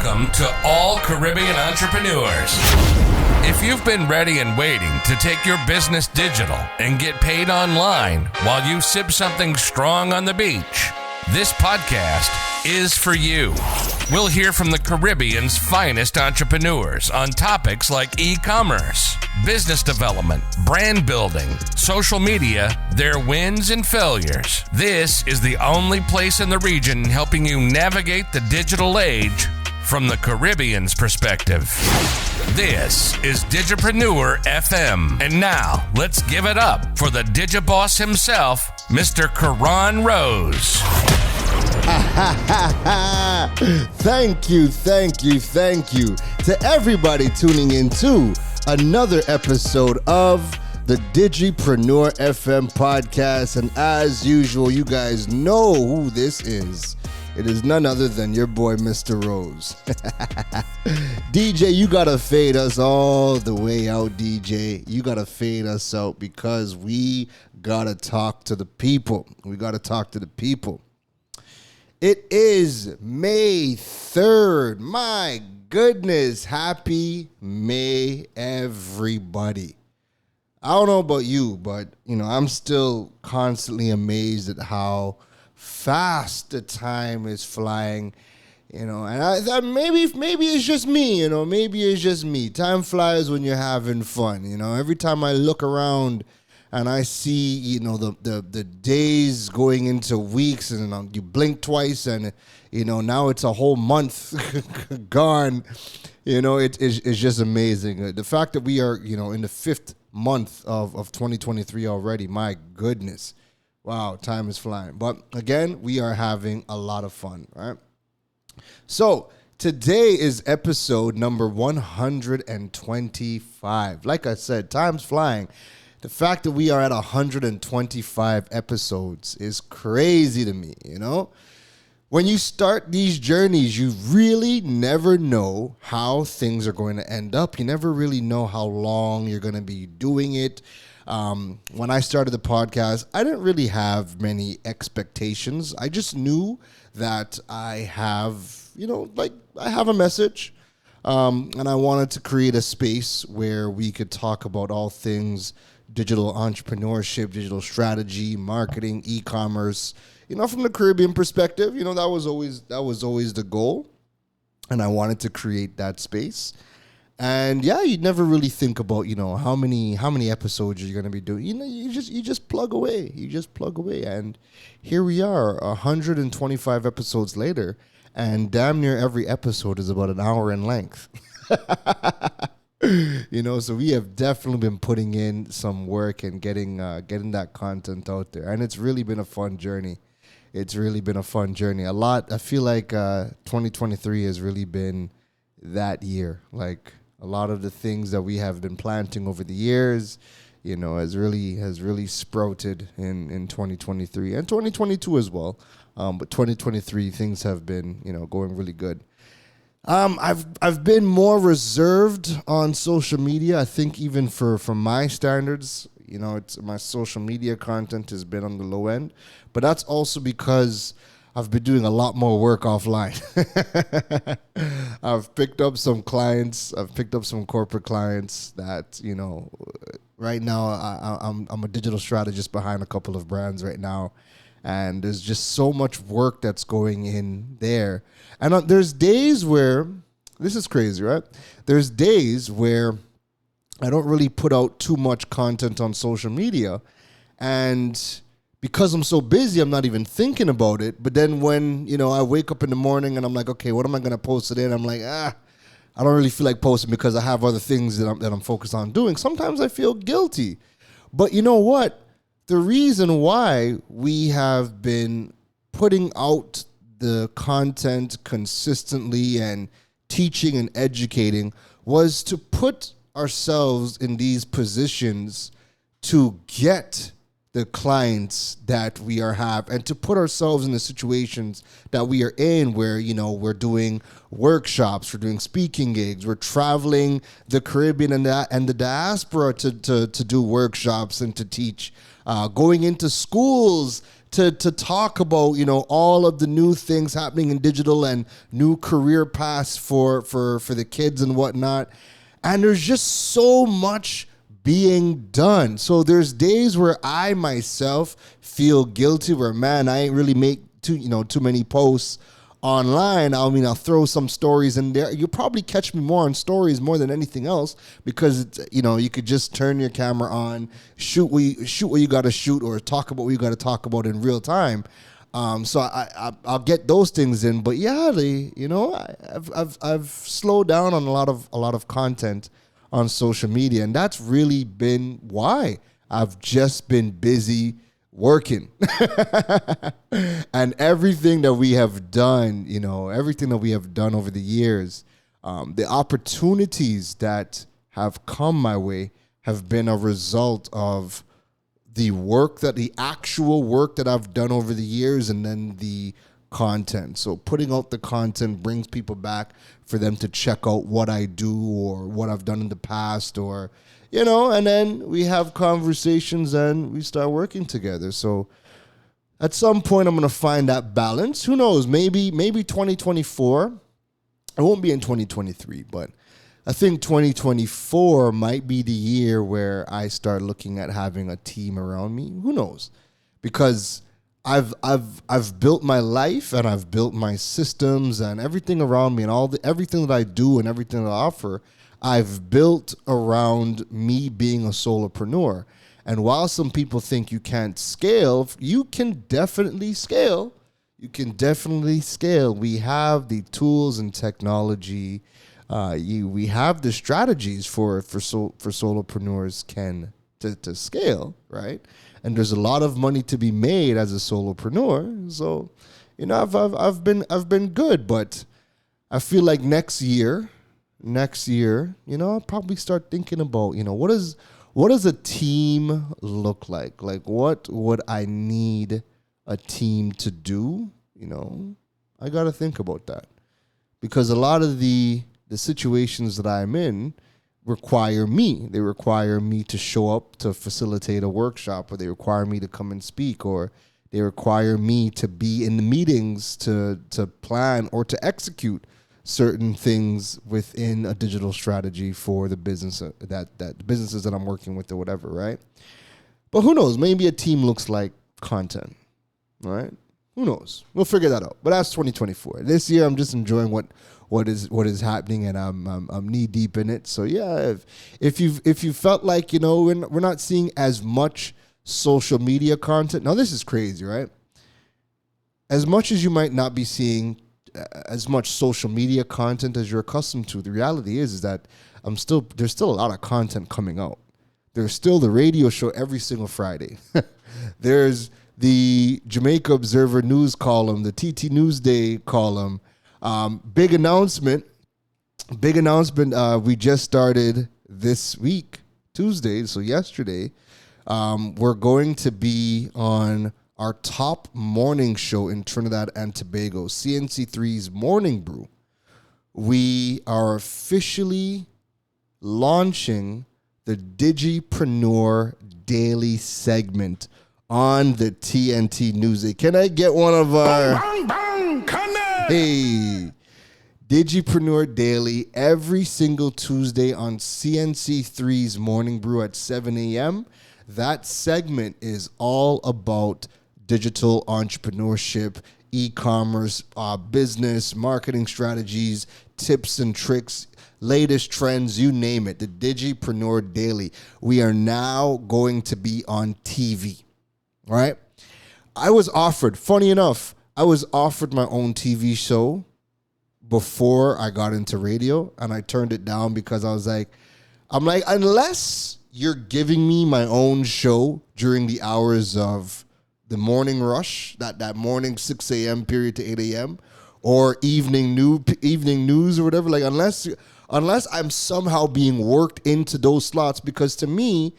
Welcome to all Caribbean entrepreneurs. If you've been ready and waiting to take your business digital and get paid online while you sip something strong on the beach, this podcast is for you. We'll hear from the Caribbean's finest entrepreneurs on topics like e-commerce, business development, brand building, social media, their wins and failures. This is the only place in the region helping you navigate the digital age from the Caribbean's perspective. This is Digipreneur FM. And now, let's give it up for the Digiboss himself, Mr. Karan Rose. Thank you to everybody tuning in to another episode of the Digipreneur FM podcast. And as usual, you guys know who this is. It is none other than your boy, Mr. Rose. DJ, you gotta fade us all the way out, DJ. You gotta fade us out because we gotta talk to the people. It is May 3rd. My goodness. Happy May, everybody. I don't know about you, but, I'm still constantly amazed at how fast the time is flying, and I thought maybe it's just me, Time flies when you're having fun, Every time I look around and I see, the days going into weeks, and you blink twice, and now it's a whole month gone. It's just amazing. The fact that we are, in the 5th month of 2023 already. My goodness. Wow, time is flying. But again, we are having a lot of fun, right? So today is episode number 125. Like I said, time's flying. The fact that we are at 125 episodes is crazy to me, When you start these journeys, you really never know how things are going to end up. You never really know how long you're going to be doing it. When I started the podcast, I didn't really have many expectations. I just knew that I have, I have a message, and I wanted to create a space where we could talk about all things digital entrepreneurship, digital strategy, marketing, e-commerce, from the Caribbean perspective. That was always the goal, and I wanted to create that space. And yeah, you never really think about, how many episodes you're going to be doing. You just plug away. And here we are, 125 episodes later, and damn near every episode is about an hour in length. So we have definitely been putting in some work and getting that content out there. And it's really been a fun journey. I feel like 2023 has really been that year. Like, a lot of the things that we have been planting over the years, has really sprouted in 2023 and 2022 as well. But 2023 things have been, going really good. I've been more reserved on social media. I think even for my standards, my social media content has been on the low end, but that's also because I've been doing a lot more work offline. I've picked up some clients. I've picked up some corporate clients that, right now I'm a digital strategist behind a couple of brands right now. And there's just so much work that's going in there. And there's days where, this is crazy, right? There's days where I don't really put out too much content on social media. And because I'm so busy, I'm not even thinking about it. But then when, I wake up in the morning and I'm like, okay, what am I going to post today? And I'm like, I don't really feel like posting because I have other things that I'm focused on doing. Sometimes I feel guilty. But you know what? The reason why we have been putting out the content consistently and teaching and educating was to put ourselves in these positions to get the clients that we have and to put ourselves in the situations that we are in where, we're doing workshops, we're doing speaking gigs, we're traveling the Caribbean and the diaspora to do workshops and to teach, going into schools to talk about, all of the new things happening in digital and new career paths for the kids and whatnot. And there's just so much being done. So there's days where I myself feel guilty where, man, I ain't really make too many posts online. I'll throw some stories in there. You'll probably catch me more on stories more than anything else because it's, you could just turn your camera on, shoot what you got to shoot, or talk about what you got to talk about in real time. So I'll get those things in. But yeah, I've slowed down on a lot of content on social media, and that's really been why. I've just been busy working. And everything that we have done, over the years, the opportunities that have come my way have been a result of the actual work that I've done over the years, and then the content. So putting out the content brings people back for them to check out what I do or what I've done in the past, or and then we have conversations and we start working together. So at some point I'm going to find that balance. Who knows? Maybe 2024. It won't be in 2023, but I think 2024 might be the year where I start looking at having a team around me. Who knows? Because I've built my life and I've built my systems and everything around me, and everything that I do and everything that I offer, I've built around me being a solopreneur. And while some people think you can't scale, you can definitely scale. You can definitely scale. We have the tools and technology. We have the strategies for solopreneurs to scale, right? And there's a lot of money to be made as a solopreneur. So, I've been good, but I feel like next year, I'll probably start thinking about, what does a team look like? Like, what would I need a team to do? I got to think about that, because a lot of the situations that I'm in require me. They require me to show up to facilitate a workshop, or they require me to come and speak, or they require me to be in the meetings to plan or to execute certain things within a digital strategy for the business that businesses that I'm working with or whatever, right? But who knows? Maybe a team looks like content, right? Who knows? We'll figure that out. But that's 2024. This year, I'm just enjoying what is happening, and I'm knee deep in it. So yeah, if you felt like we're not seeing as much social media content. Now this is crazy, right? As much as you might not be seeing as much social media content as you're accustomed to, the reality is that there's still a lot of content coming out. There's still the radio show every single Friday. There's the Jamaica Observer News column, the TT Newsday column. Big announcement. We just started this week, Tuesday, so yesterday. We're going to be on our top morning show in Trinidad and Tobago, CNC3's Morning Brew. We are officially launching the Digipreneur Daily segment on the TNT Newsday. Can I get one of our... Bang, bang, bang, hey, Digipreneur Daily every single Tuesday on CNC3's Morning Brew at 7 a.m. That segment is all about digital entrepreneurship, e-commerce, business, marketing strategies, tips and tricks, latest trends, you name it. The Digipreneur Daily. We are now going to be on TV, right? Funny enough, I was offered my own TV show before I got into radio, and I turned it down because I'm like, unless you're giving me my own show during the hours of the morning rush, that morning 6 a.m. period to 8 a.m. or evening news or whatever, like unless I'm somehow being worked into those slots, because to me,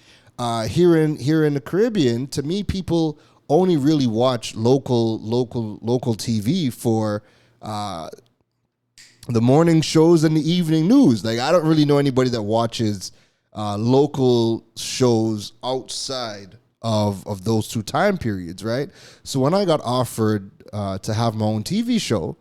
here in the Caribbean, to me, people only really watch local TV for the morning shows and the evening news. Like, I don't really know anybody that watches local shows outside of those two time periods, right? So when I got offered to have my own TV show,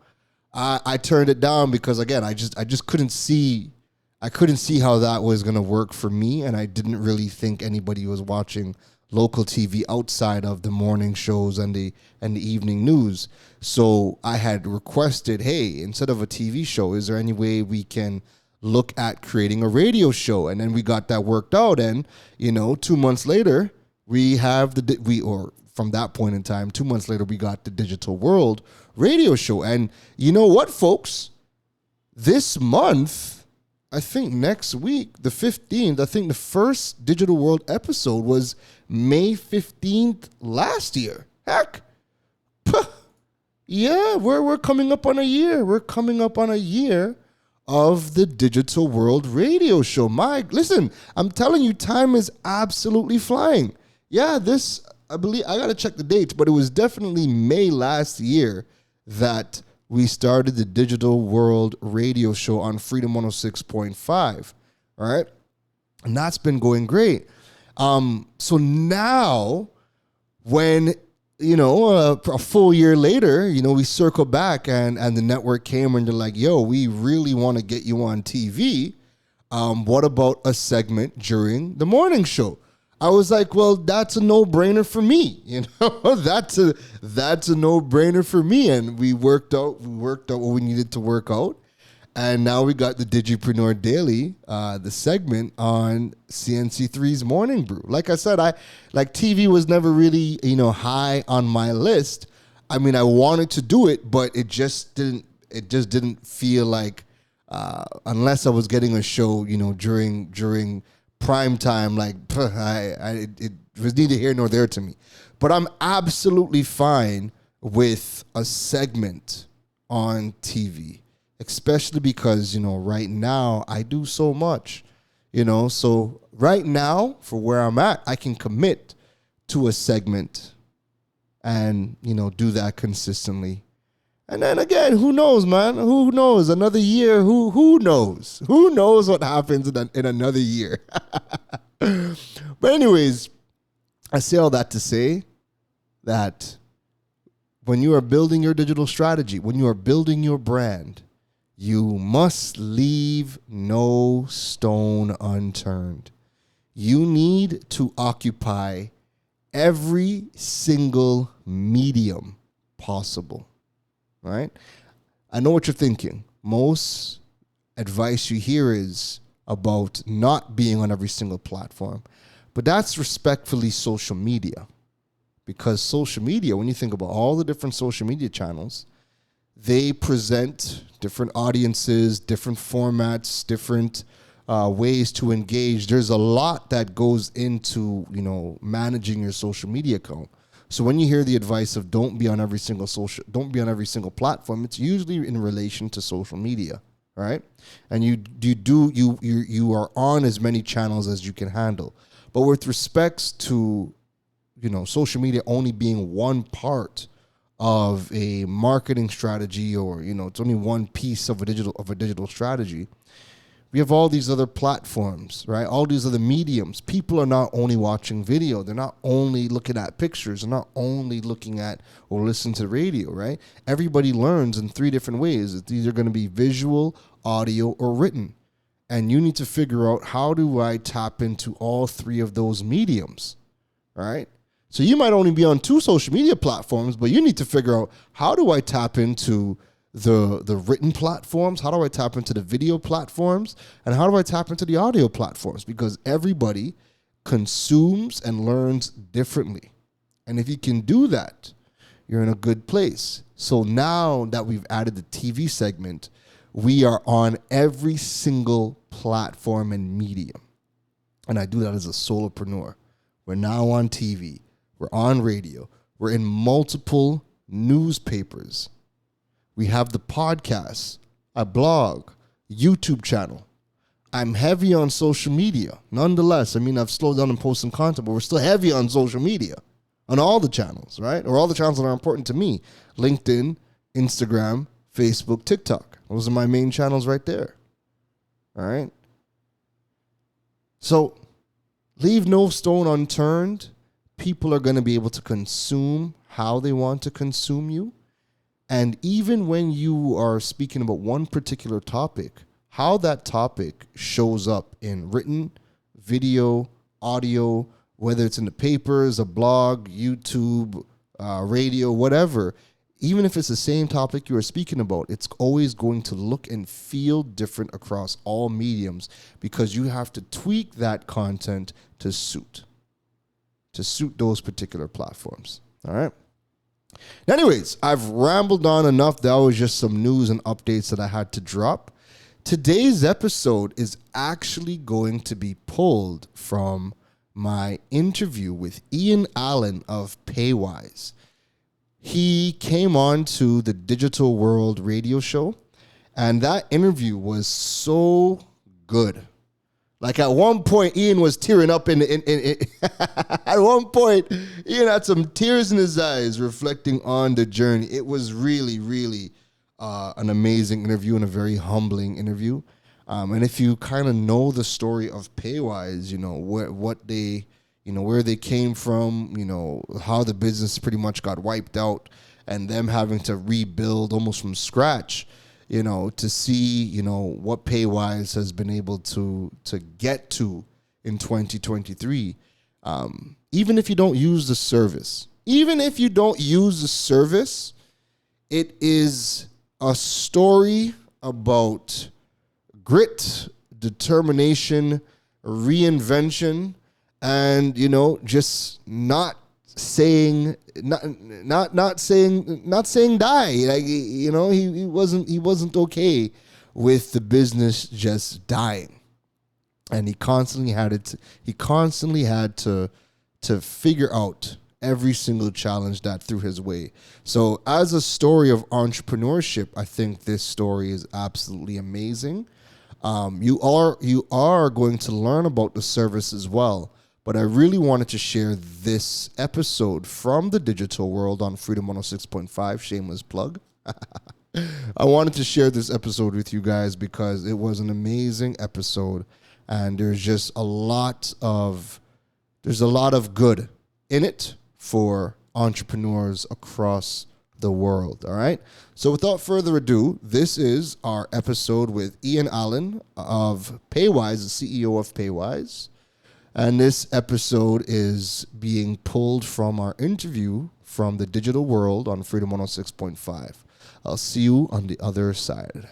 I turned it down because again, I just couldn't see how that was gonna work for me, and I didn't really think anybody was watching local TV outside of the morning shows and the evening news. So I had requested, hey, instead of a TV show, is there any way we can look at creating a radio show? And then we got that worked out, and 2 months later, we have from that point in time, 2 months later, we got the Digital World radio show. And you know what, folks? This month, I think next week, the 15th, I think the first Digital World episode was May 15th last year. Heck. Puh. Yeah, we're coming up on a year. We're coming up on a year of the Digital World radio show. Listen, I'm telling you, time is absolutely flying. Yeah, I believe, I got to check the dates, but it was definitely May last year that we started the Digital World radio show on Freedom 106.5. All right. And that's been going great. So now when, a full year later, we circle back and the network came and they're like, yo, we really want to get you on TV. What about a segment during the morning show? I was like, well, that's a no-brainer for me. That's a no-brainer for me. And we worked out what we needed to work out. And now we got the Digipreneur Daily, the segment on CNC3's Morning Brew. Like I said, TV was never really, high on my list. I mean, I wanted to do it, but it just didn't feel like, unless I was getting a show, during prime time, it was neither here nor there to me. But I'm absolutely fine with a segment on TV. Especially because, right now I do so much, so right now for where I'm at, I can commit to a segment and, do that consistently. And then again, who knows, man? Who knows? Another year, who knows? Who knows what happens in another year? But anyways, I say all that to say that when you are building your digital strategy, when you are building your brand, you must leave no stone unturned. You need to occupy every single medium possible, right? I know what you're thinking. Most advice you hear is about not being on every single platform, but that's respectfully social media. Because social media, when you think about all the different social media channels, they present different audiences, different formats, different ways to engage. There's a lot that goes into, managing your social media account. So when you hear the advice of don't be on every single platform, it's usually in relation to social media, right? And you are on as many channels as you can handle. But with respects to, social media only being one part of a marketing strategy, or it's only one piece of a digital strategy, we have all these other platforms, right? All these other mediums. People are not only watching video, they're not only looking at pictures, they're not only looking at or listening to the radio, right? Everybody learns in three different ways. It's either going to be visual, audio, or written. And you need to figure out, how do I tap into all three of those mediums, right? So you might only be on two social media platforms, but you need to figure out, how do I tap into the written platforms? How do I tap into the video platforms? And how do I tap into the audio platforms? Because everybody consumes and learns differently. And if you can do that, you're in a good place. So now that we've added the TV segment, we are on every single platform and medium. And I do that as a solopreneur. We're now on TV. We're on radio. We're in multiple newspapers. We have the podcast, a blog, YouTube channel. I'm heavy on social media. Nonetheless, I've slowed down in posting content, but we're still heavy on social media, on all the channels, right? Or all the channels that are important to me. LinkedIn, Instagram, Facebook, TikTok. Those are my main channels right there. All right? So leave no stone unturned people are going to be able to consume how they want to consume you. And even when you are speaking about one particular topic, how that topic shows up in written, video, audio, whether it's in the papers, a blog, YouTube, radio, whatever, even if it's the same topic you are speaking about, it's always going to look and feel different across all mediums because you have to tweak that content to suit those particular platforms. All right. Anyways, I've rambled on enough. That was just some news and updates that I had to drop. Today's episode is actually going to be pulled from my interview with Alleyne of Paywise. He came on to the Digital World radio show, and that interview was so good. Like at one point, Ian was tearing up at one point, Ian had some tears in his eyes reflecting on the journey. It was really, really an amazing interview and a very humbling interview. And if you kind of know the story of Paywise, you know, where they came from, you know, how the business pretty much got wiped out and them having to rebuild almost from scratch, you know, to see, you know, what Paywise has been able to get to in 2023. Even if you don't use the service, it is a story about grit, determination, reinvention, and, you know, just not saying die. Like, you know, he wasn't okay with the business just dying, and he constantly had to figure out every single challenge that threw his way. So as a story of entrepreneurship, I think this story is absolutely amazing. You are going to learn about the service as well. But I really wanted to share this episode from the digital world on Freedom 106.5, shameless plug. I wanted to share this episode with you guys because it was an amazing episode, and there's a lot of good in it for entrepreneurs across the world. All right. So without further ado, this is our episode with Alleyne of Paywise, the CEO of Paywise. And this episode is being pulled from our interview from the digital world on Freedom 106.5. I'll see you on the other side.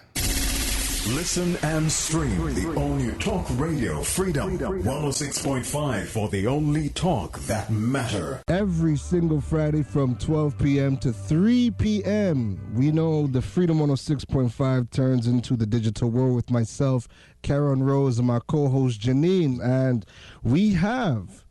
Listen and stream the all-new talk radio Freedom 106.5 for the only talk that matter. Every single Friday from 12 p.m. to 3 p.m. We know the Freedom 106.5 turns into the digital world with myself, Karen Rose, and my co-host Janine. And we have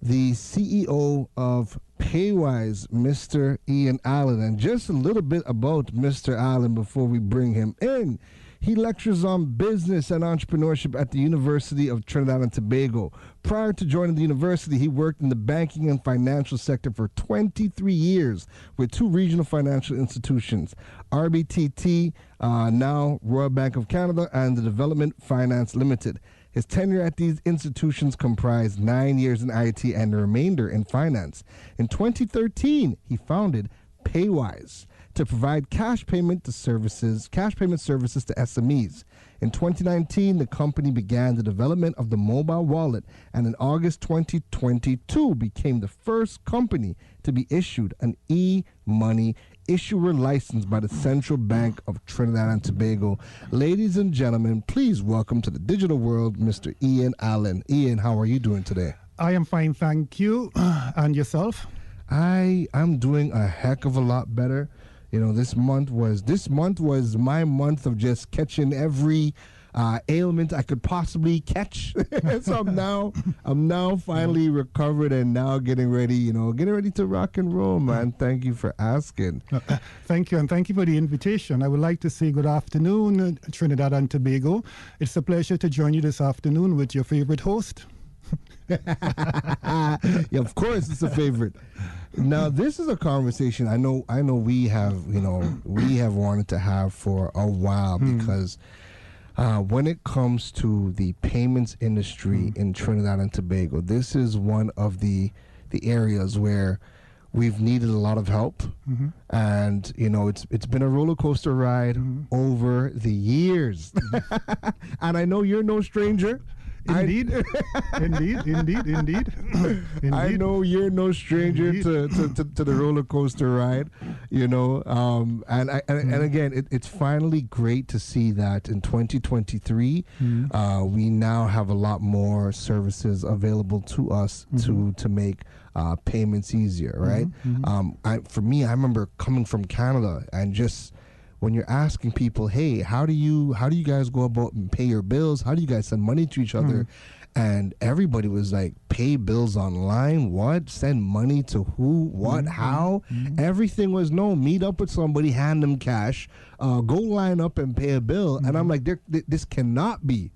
the CEO of Paywise, Mr. Alleyne. And just a little bit about Mr. Alleyne before we bring him in. He lectures on business and entrepreneurship at the University of Trinidad and Tobago. Prior to joining the university, he worked in the banking and financial sector for 23 years with two regional financial institutions, RBTT, now Royal Bank of Canada, and the Development Finance Limited. His tenure at these institutions comprised 9 years in IT and the remainder in finance. In 2013, he founded Paywise to provide cash payment services to SMEs. In 2019, the company began the development of the mobile wallet, and in August 2022 became the first company to be issued an e-money issuer license by the Central Bank of Trinidad and Tobago. Ladies and gentlemen, please welcome to the digital world, Mr. Alleyne. Ian, how are you doing today? I am fine, thank you. And yourself? I'm doing a heck of a lot better. You know, this month was my month of just catching every ailment I could possibly catch. So I'm now finally recovered and now getting ready to rock and roll, man. Thank you for asking. Thank you, and thank you for the invitation. I would like to say good afternoon, Trinidad and Tobago. It's a pleasure to join you this afternoon with your favorite host. Yeah, of course it's a favorite. Now, this is a conversation I know we have wanted to have for a while because when it comes to the payments industry in Trinidad and Tobago, this is one of the the areas where we've needed a lot of help, and it's been a roller coaster ride over the years. And I know you're no stranger. Indeed. Indeed. I know you're no stranger to the roller coaster ride, and again, it's finally great to see that in 2023, we now have a lot more services available to us to make payments easier, right? For me, I remember coming from Canada and just when you're asking people, hey, how do you guys go about and pay your bills? How do you guys send money to each other? And everybody was like, pay bills online? What? Send money to who? What? How? Everything was no, meet up with somebody, hand them cash, go line up and pay a bill. And I'm like, this cannot be.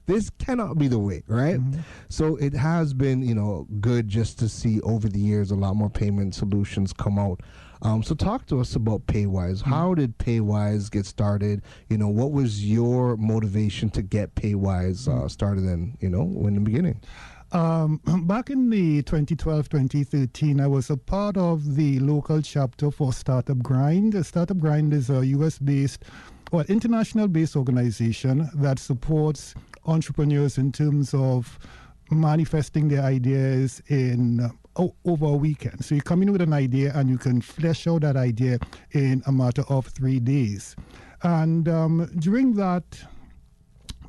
This cannot be the way, right? So it has been, good just to see over the years a lot more payment solutions come out. So talk to us about Paywise. How did Paywise get started? What was your motivation to get Paywise started in the beginning? Back in the 2012, 2013, I was a part of the local chapter for Startup Grind. Startup Grind is a US-based, international-based organization that supports entrepreneurs in terms of manifesting their ideas in over a weekend. So you come in with an idea and you can flesh out that idea in a matter of 3 days. And during that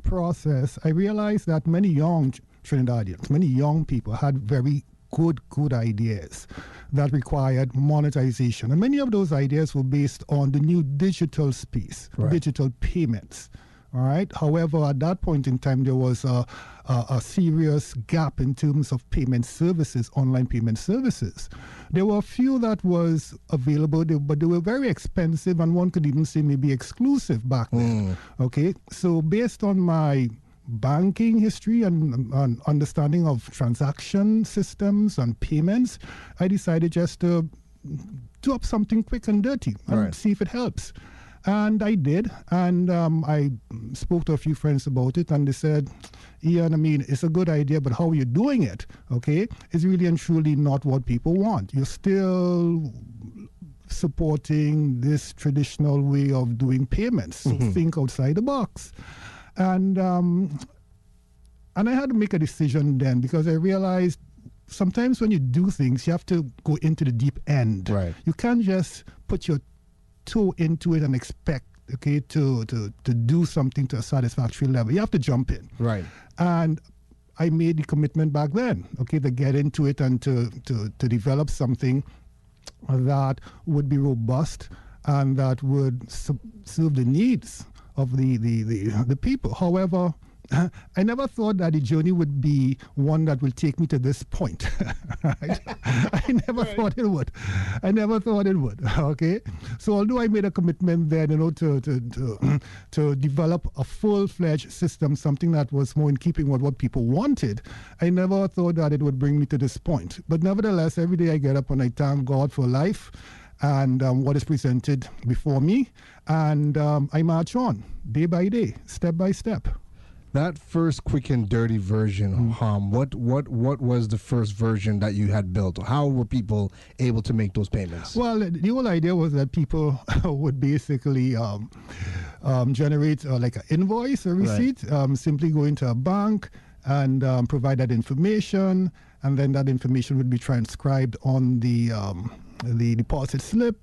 process, I realized that many young Trinidadians, many young people had very good ideas that required monetization. And many of those ideas were based on the new digital space, digital payments. All right. However, at that point in time, there was a serious gap in terms of payment services, online payment services. There were a few that was available, but they were very expensive, and one could even say maybe exclusive back then. Okay. So based on my banking history and understanding of transaction systems and payments, I decided just to do up something quick and dirty and see if it helps. And I did, and I spoke to a few friends about it, and they said, Ian, it's a good idea, but how are you doing it? Okay, it's really and truly not what people want. You're still supporting this traditional way of doing payments. So think outside the box. And I had to make a decision then, because I realized sometimes when you do things, you have to go into the deep end. Right. You can't just put your toe into it and expect to do something to a satisfactory level. You have to jump in. Right. And I made the commitment back then, to get into it and to develop something that would be robust and that would serve the needs of the people. However, I never thought that the journey would be one that will take me to this point. Right? I never thought it would. Okay, so although I made a commitment then, to develop a full-fledged system, something that was more in keeping with what people wanted, I never thought that it would bring me to this point. But nevertheless, every day I get up and I thank God for life and what is presented before me, and I march on day by day, step by step. That first quick and dirty version, what was the first version that you had built? How were people able to make those payments? Well, the whole idea was that people would basically generate like an invoice or receipt, simply go into a bank and provide that information, and then that information would be transcribed on the deposit slip.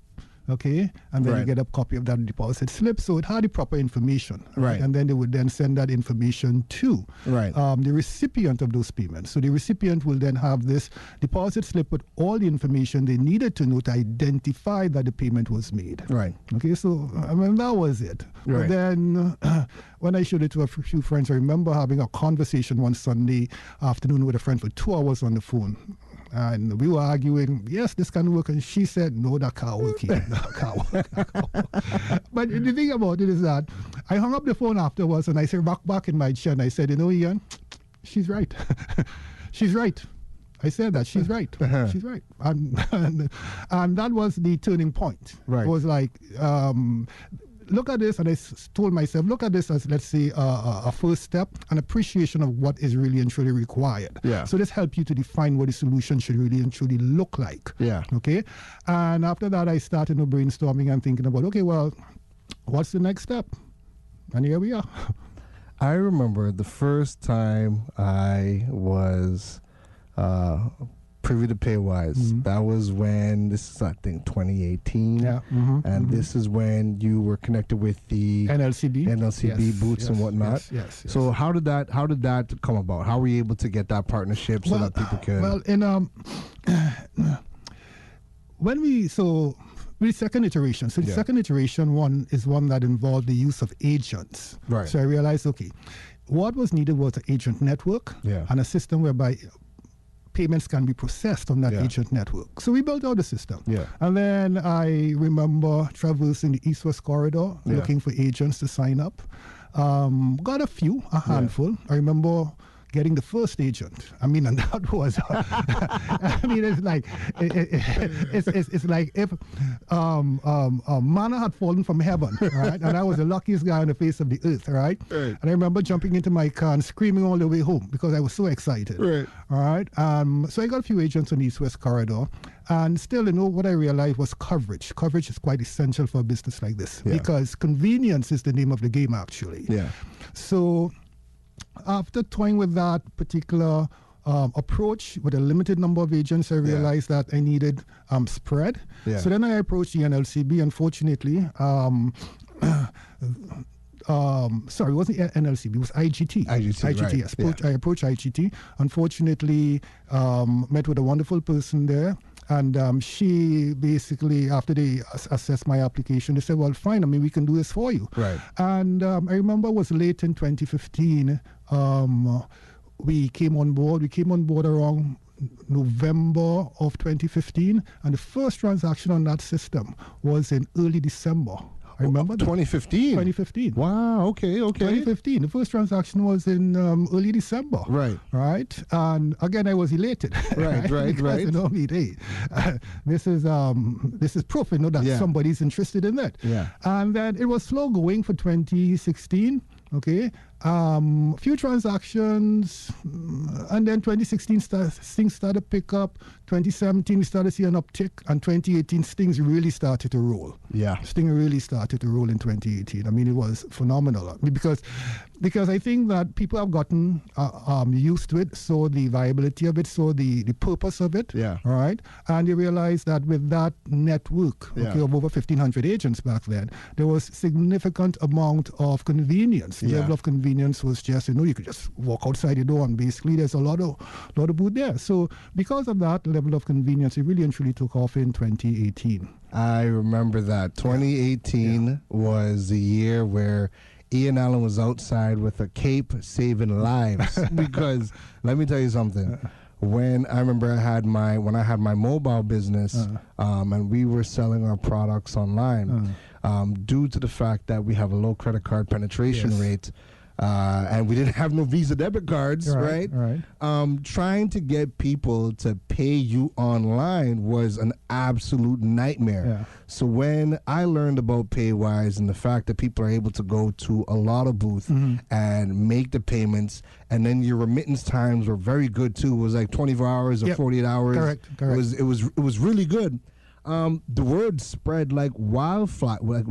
Okay, and then you get a copy of that deposit slip, so it had the proper information, right? And then they would then send that information to the recipient of those payments. So the recipient will then have this deposit slip with all the information they needed to know to identify that the payment was made. Right. Okay, so that was it. Right. But then when I showed it to a few friends, I remember having a conversation one Sunday afternoon with a friend for 2 hours on the phone. And we were arguing, yes, this can work. And she said, no, that can't work here. That can't work. But the thing about it is that I hung up the phone afterwards and I said, back in my chair, and I said, Ian, she's right. She's right. I said that. She's right. She's right. And that was the turning point. Right. It was like, look at this, and I told myself, look at this as, let's say, a first step, an appreciation of what is really and truly required. Yeah. So this helps you to define what the solution should really and truly look like. Yeah. Okay. And after that, I started brainstorming and thinking about, okay, well, what's the next step? And here we are. I remember the first time I was privy to Paywise. That was when, this is I think 2018. Yeah. And this is when you were connected with the NLCB boots and whatnot. Yes. So how did that come about? How were you able to get that partnership so that people could? Well, in with the second iteration. So the second iteration one is one that involved the use of agents. Right. So I realized, okay, what was needed was an agent network and a system whereby payments can be processed on that agent network. So we built out the system. Yeah. And then I remember traversing the East-West corridor looking for agents to sign up. Got a handful. I remember getting the first agent. I mean, and that was, I mean, it's like, it's like if manna had fallen from heaven, right? And I was the luckiest guy on the face of the earth, right? And I remember jumping into my car and screaming all the way home because I was so excited. Right. All right. So I got a few agents on the East-West corridor. And still, what I realized was coverage. Coverage is quite essential for a business like this because convenience is the name of the game, actually. Yeah. So after toying with that particular approach with a limited number of agents, I realized that I needed spread. Yeah. So then I approached the NLCB. Unfortunately, sorry, it wasn't NLCB, it was IGT. IGT, right. Yes. I approached IGT. Unfortunately, met with a wonderful person there. And she basically, after they assessed my application, they said, well, fine, I mean, we can do this for you. Right. And I remember it was late in 2015. We came on board. We came on board around November of 2015. And the first transaction on that system was in early December. I remember 2015? 2015. Wow, okay. 2015. The first transaction was in early December. Right. Right. And again, I was elated. Right. Because, you know, I mean, hey, this is proof, you know, that somebody's interested in it. Yeah. And then it was slow going for 2016. Okay. Few transactions, and then 2016 things started to pick up. 2017 we started to see an uptick, and 2018 things really started to roll. Yeah, things really started to roll in 2018. I mean, it was phenomenal because I think that people have gotten used to it, saw the viability of it, saw the purpose of it. Yeah. All right, and they realized that with that network of over 1,500 agents back then, there was significant amount of convenience. The level of convenience was just, you could just walk outside the door and basically there's a lot of booth there. So because of that level of convenience, it really and truly took off in 2018. I remember that. 2018 was the year where Ian Allen was outside with a cape saving lives. Because let me tell you something. When I remember I had my mobile business, and we were selling our products online, due to the fact that we have a low credit card penetration rate, and we didn't have no Visa debit cards, right? Trying to get people to pay you online was an absolute nightmare. Yeah. So when I learned about Paywise and the fact that people are able to go to a lot of booths and make the payments, and then your remittance times were very good too. It was like 24 hours or 48 hours. Correct. It was really good. The word spread like wildfire, at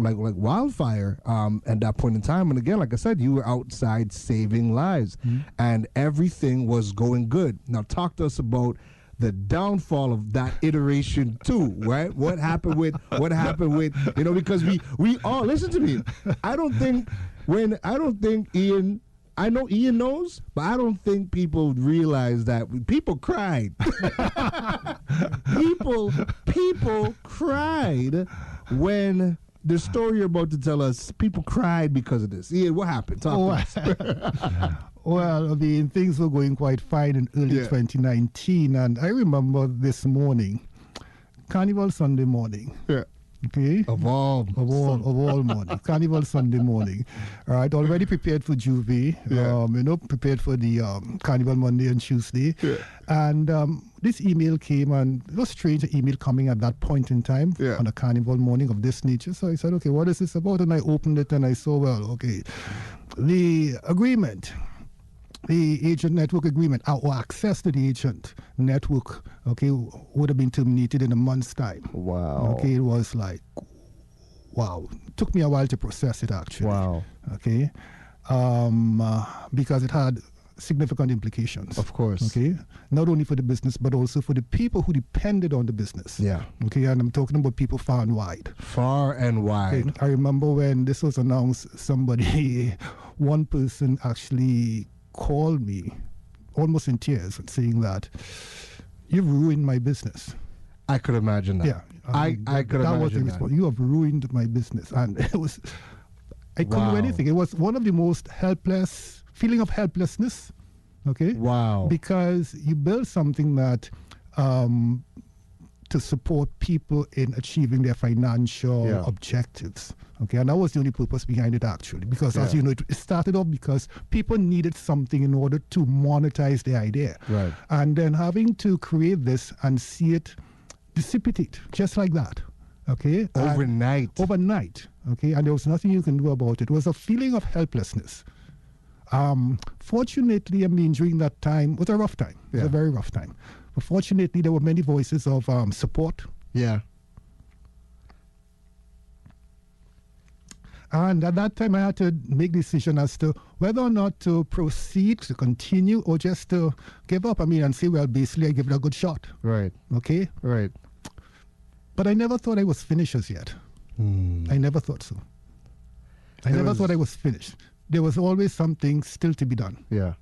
that point in time. And again, like I said, you were outside saving lives, and everything was going good. Now, talk to us about the downfall of that iteration too, right? What happened with because we all, listen to me. I don't think Ian. I know Ian knows, but I don't think people realize that people cried. people cried when the story you're about to tell us, people cried because of this. Ian, what happened? Talk to us. Well, I mean, things were going quite fine in early 2019, and I remember this morning, Carnival Sunday morning. Yeah. Okay. Of all morning. Carnival Sunday morning. All right. Already prepared for Juve. Prepared for the Carnival Monday and Tuesday. Yeah. And this email came, and it was strange, an email coming at that point in time on a Carnival morning of this nature. So I said, okay, what is this about? And I opened it and I saw, well, okay, the agreement, the agent network agreement, or access to the agent network, okay, would have been terminated in a month's time. Wow. Okay, it was like, wow. It took me a while to process it, actually. Wow. Okay, because it had significant implications. Of course. Okay, not only for the business, but also for the people who depended on the business. Yeah. Okay, and I'm talking about people far and wide. Far and wide. Okay? I remember when this was announced, one person actually called me almost in tears saying that you've ruined my business. I could imagine that. Yeah. I could imagine was the response. You have ruined my business. And it was, I couldn't do anything. It was one of the most feeling of helplessness. Okay. Wow. Because you build something that to support people in achieving their financial objectives. Okay, and that was the only purpose behind it, actually, because as you know, it started off because people needed something in order to monetize their idea. Right. And then having to create this and see it dissipate just like that. Okay. Overnight. Okay, and there was nothing you can do about it. It was a feeling of helplessness. Fortunately, I mean, during that time, it was a rough time. It was a very rough time. But fortunately, there were many voices of support. Yeah. And at that time, I had to make a decision as to whether or not to proceed, to continue, or just to give up. I mean, and say, well, basically, I give it a good shot. Right. Okay? Right. But I never thought I was finished as yet. I never thought so. I never thought I was finished. There was always something still to be done. Yeah.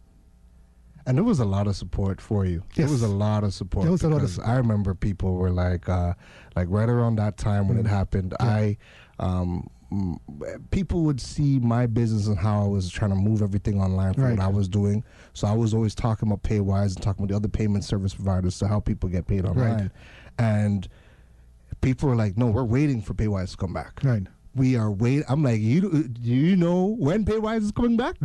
And there was a lot of support for you. Yes. There was a lot of support. There was a lot of support. I remember people were like right around that time when it happened, people would see my business and how I was trying to move everything online for what I was doing. So I was always talking about Paywise and talking about the other payment service providers to help people get paid online. Right. And people were like, no, we're waiting for Paywise to come back. Right. We are waiting. I'm like, do you know when Paywise is coming back?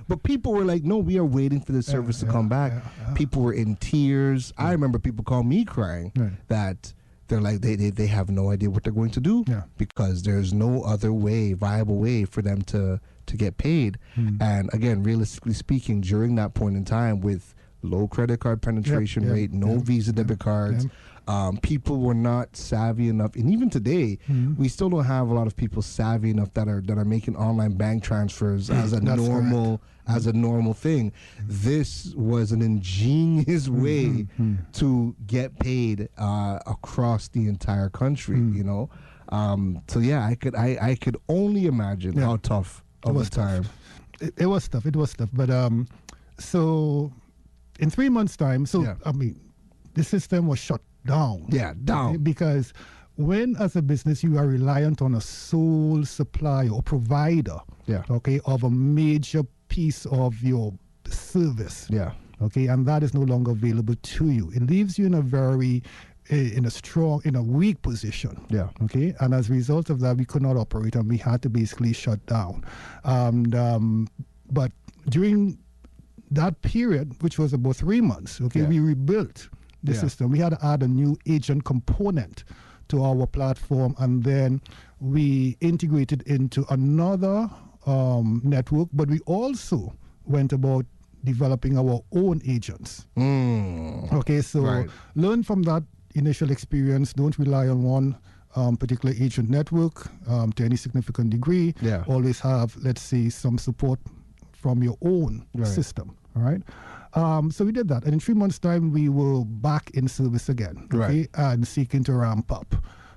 But people were like, no, we are waiting for this service to come back. People were in tears. I remember people call me crying that they're like, they have no idea what they're going to do because there's no other viable way for them to get paid. And again, realistically speaking, during that point in time with low credit card penetration rate, no Visa debit cards, people were not savvy enough, and even today, we still don't have a lot of people savvy enough that are making online bank transfers as a normal thing. This was an ingenious way to get paid across the entire country. You know, so yeah, I could only imagine how tough of a time. It was tough. It was tough, but so in 3 months' time, I mean, the system was shut down. Yeah, down. Because when, as a business, you are reliant on a sole supplier or provider, of a major piece of your service, and that is no longer available to you, it leaves you in a weak position. Okay, and as a result of that, we could not operate, and we had to basically shut down. But during that period, which was about 3 months, we rebuilt the system. We had to add a new agent component to our platform, and then we integrated into another network, but we also went about developing our own agents. Okay, so learn from that initial experience. Don't rely on one particular agent network to any significant degree. Always have, let's say, some support from your own system. All right. So we did that. And in 3 months' time, we were back in service again, and seeking to ramp up.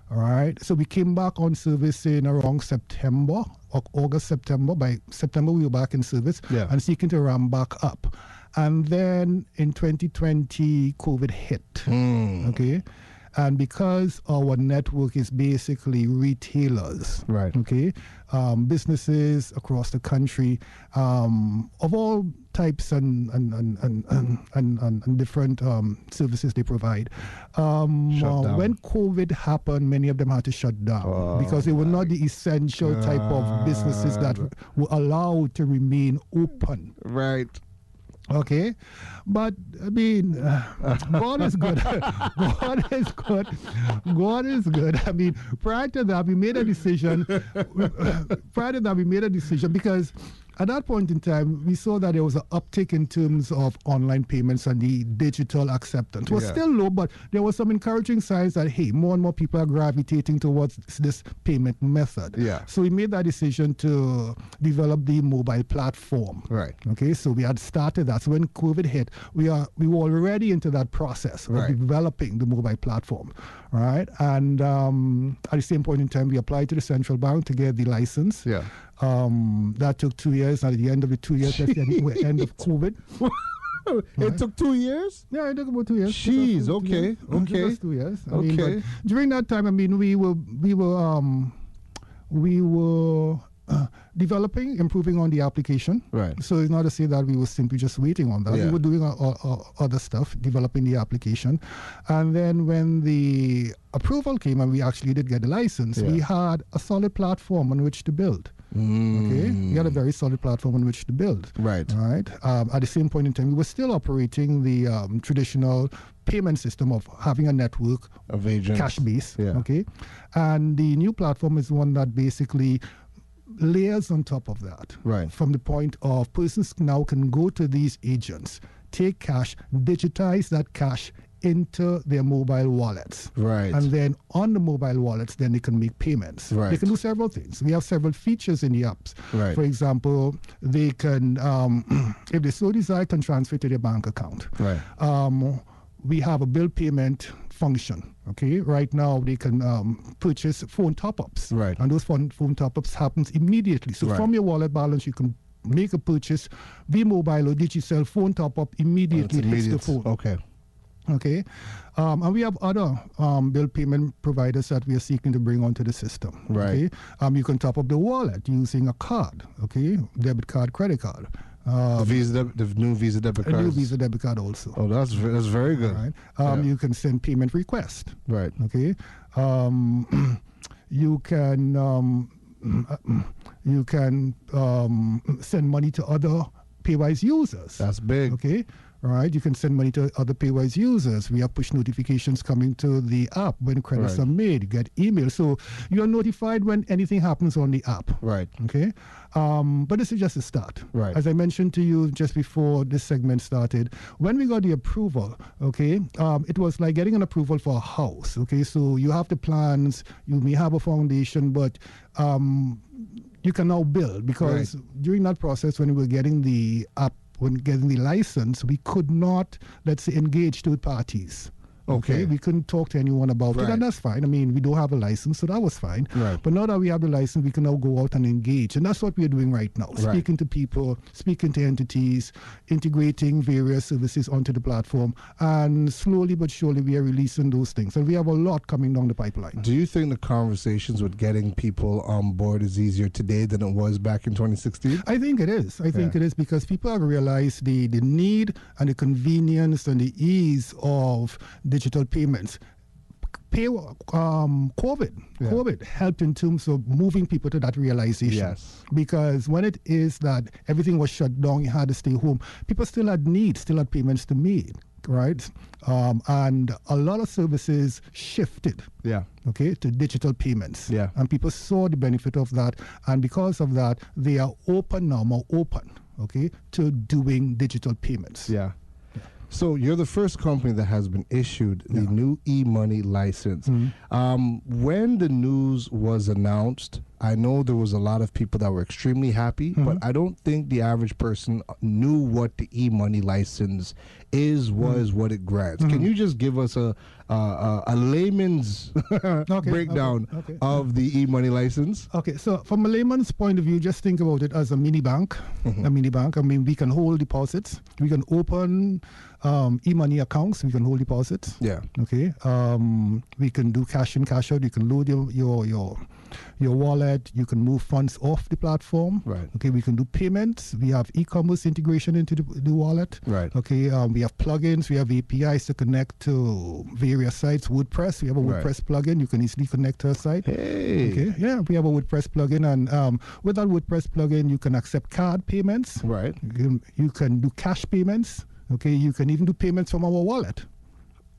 All right. So we came back on service in around September, or August, September. By September, we were back in service and seeking to ramp back up. And then in 2020, COVID hit. Okay. And because our network is basically retailers, Right. okay, businesses across the country of all types and different services they provide. Shut down. When COVID happened, many of them had to shut down because they were not the essential type of businesses that were allowed to remain open. Right. Okay, but I mean, God is good. God is good. God is good. I mean, prior to that, we made a decision. Because at that point in time, we saw that there was an uptick in terms of online payments and the digital acceptance. It was still low, but there was some encouraging signs that, hey, more and more people are gravitating towards this payment method. Yeah. So we made that decision to develop the mobile platform. Right. Okay, so we had started that. So when COVID hit, we were already into that process of developing the mobile platform. Right. And at the same point in time, we applied to the central bank to get the license. Yeah. That took 2 years. At the end of the 2 years, that's the end of COVID. It took 2 years? Yeah, it took about 2 years. Jeez, okay. It took us 2 years. I mean, Okay. but during that time, I mean, we were developing, improving on the application. Right. So it's not to say that we were simply just waiting on that. Yeah. We were doing other stuff, developing the application. And then when the approval came and we actually did get the license, we had a solid platform on which to build. Okay, we had a very solid platform on which to build. Right. Right. At the same point in time, we were still operating the traditional payment system of having a network Of agents. cash base. Yeah. Okay, and the new platform is one that basically layers on top of that. Right. From the point of persons now can go to these agents, take cash, digitize that cash into their mobile wallets. Right. And then on the mobile wallets, then they can make payments. Right. They can do several things. We have several features in the apps. Right. For example, they can, if they so desire, can transfer to their bank account. Right. We have a bill payment function. Okay, right now they can purchase phone top-ups. Right. And those phone top-ups happens immediately. So Right. from your wallet balance, you can make a purchase, via mobile or Digicel phone top-up immediately hits the phone. Okay. Okay, and we have other bill payment providers that we are seeking to bring onto the system. Right. Okay, you can top up the wallet using a card. Okay, debit card, credit card. The new Visa debit A card. new Visa debit card also. Oh, that's very good. Right. Yeah. You can send payment request. Right. Okay. You can send money to other Paywise users. That's big. Okay. All right. You can send money to other Paywise users. We have push notifications coming to the app when credits Right. are made. You get emails. So you are notified when anything happens on the app. Right. Okay. But this is just a start. Right. As I mentioned to you just before this segment started, when we got the approval, okay, it was like getting an approval for a house. Okay. So you have the plans, you may have a foundation, but you can now build because during that process when we were getting the app, when getting the license, we could not, let's say, engage third parties. Okay. We couldn't talk to anyone about it, and that's fine. I mean, we don't have a license, so that was fine. Right. But now that we have the license, we can now go out and engage. And that's what we're doing right now. Speaking to people, speaking to entities, integrating various services onto the platform. And slowly but surely, we are releasing those things. And we have a lot coming down the pipeline. Do you think the conversations with getting people on board is easier today than it was back in 2016? I think it is. I think it is because people have realized the need and the convenience and the ease of digital payments. COVID helped in terms of moving people to that realization. Yes. Because when it is that everything was shut down, you had to stay home, people still had needs, still had payments to make, right? And a lot of services shifted. Yeah. Okay, to digital payments. Yeah. And people saw the benefit of that. And because of that, they are open now, more open, okay, to doing digital payments. Yeah. So you're the first company that has been issued the new e-money license. When the news was announced, I know there was a lot of people that were extremely happy, but I don't think the average person knew what the e-money license was, what it grants. Can you just give us a layman's breakdown of the e-money license? Okay, so from a layman's point of view, just think about it as a mini bank. A mini bank. I mean, we can hold deposits. We can open e-money accounts. We can hold deposits. Yeah. Okay. We can do cash in, cash out. You can load your wallet. You can move funds off the platform. Right. Okay. We can do payments. We have e-commerce integration into the wallet. Right. Okay. We have plugins. We have APIs to connect to various sites. WordPress. We have a WordPress plugin. You can easily connect to a site. Hey. Okay. Yeah. We have a WordPress plugin, and with that WordPress plugin, you can accept card payments. Right. You can do cash payments. Okay. You can even do payments from our wallet.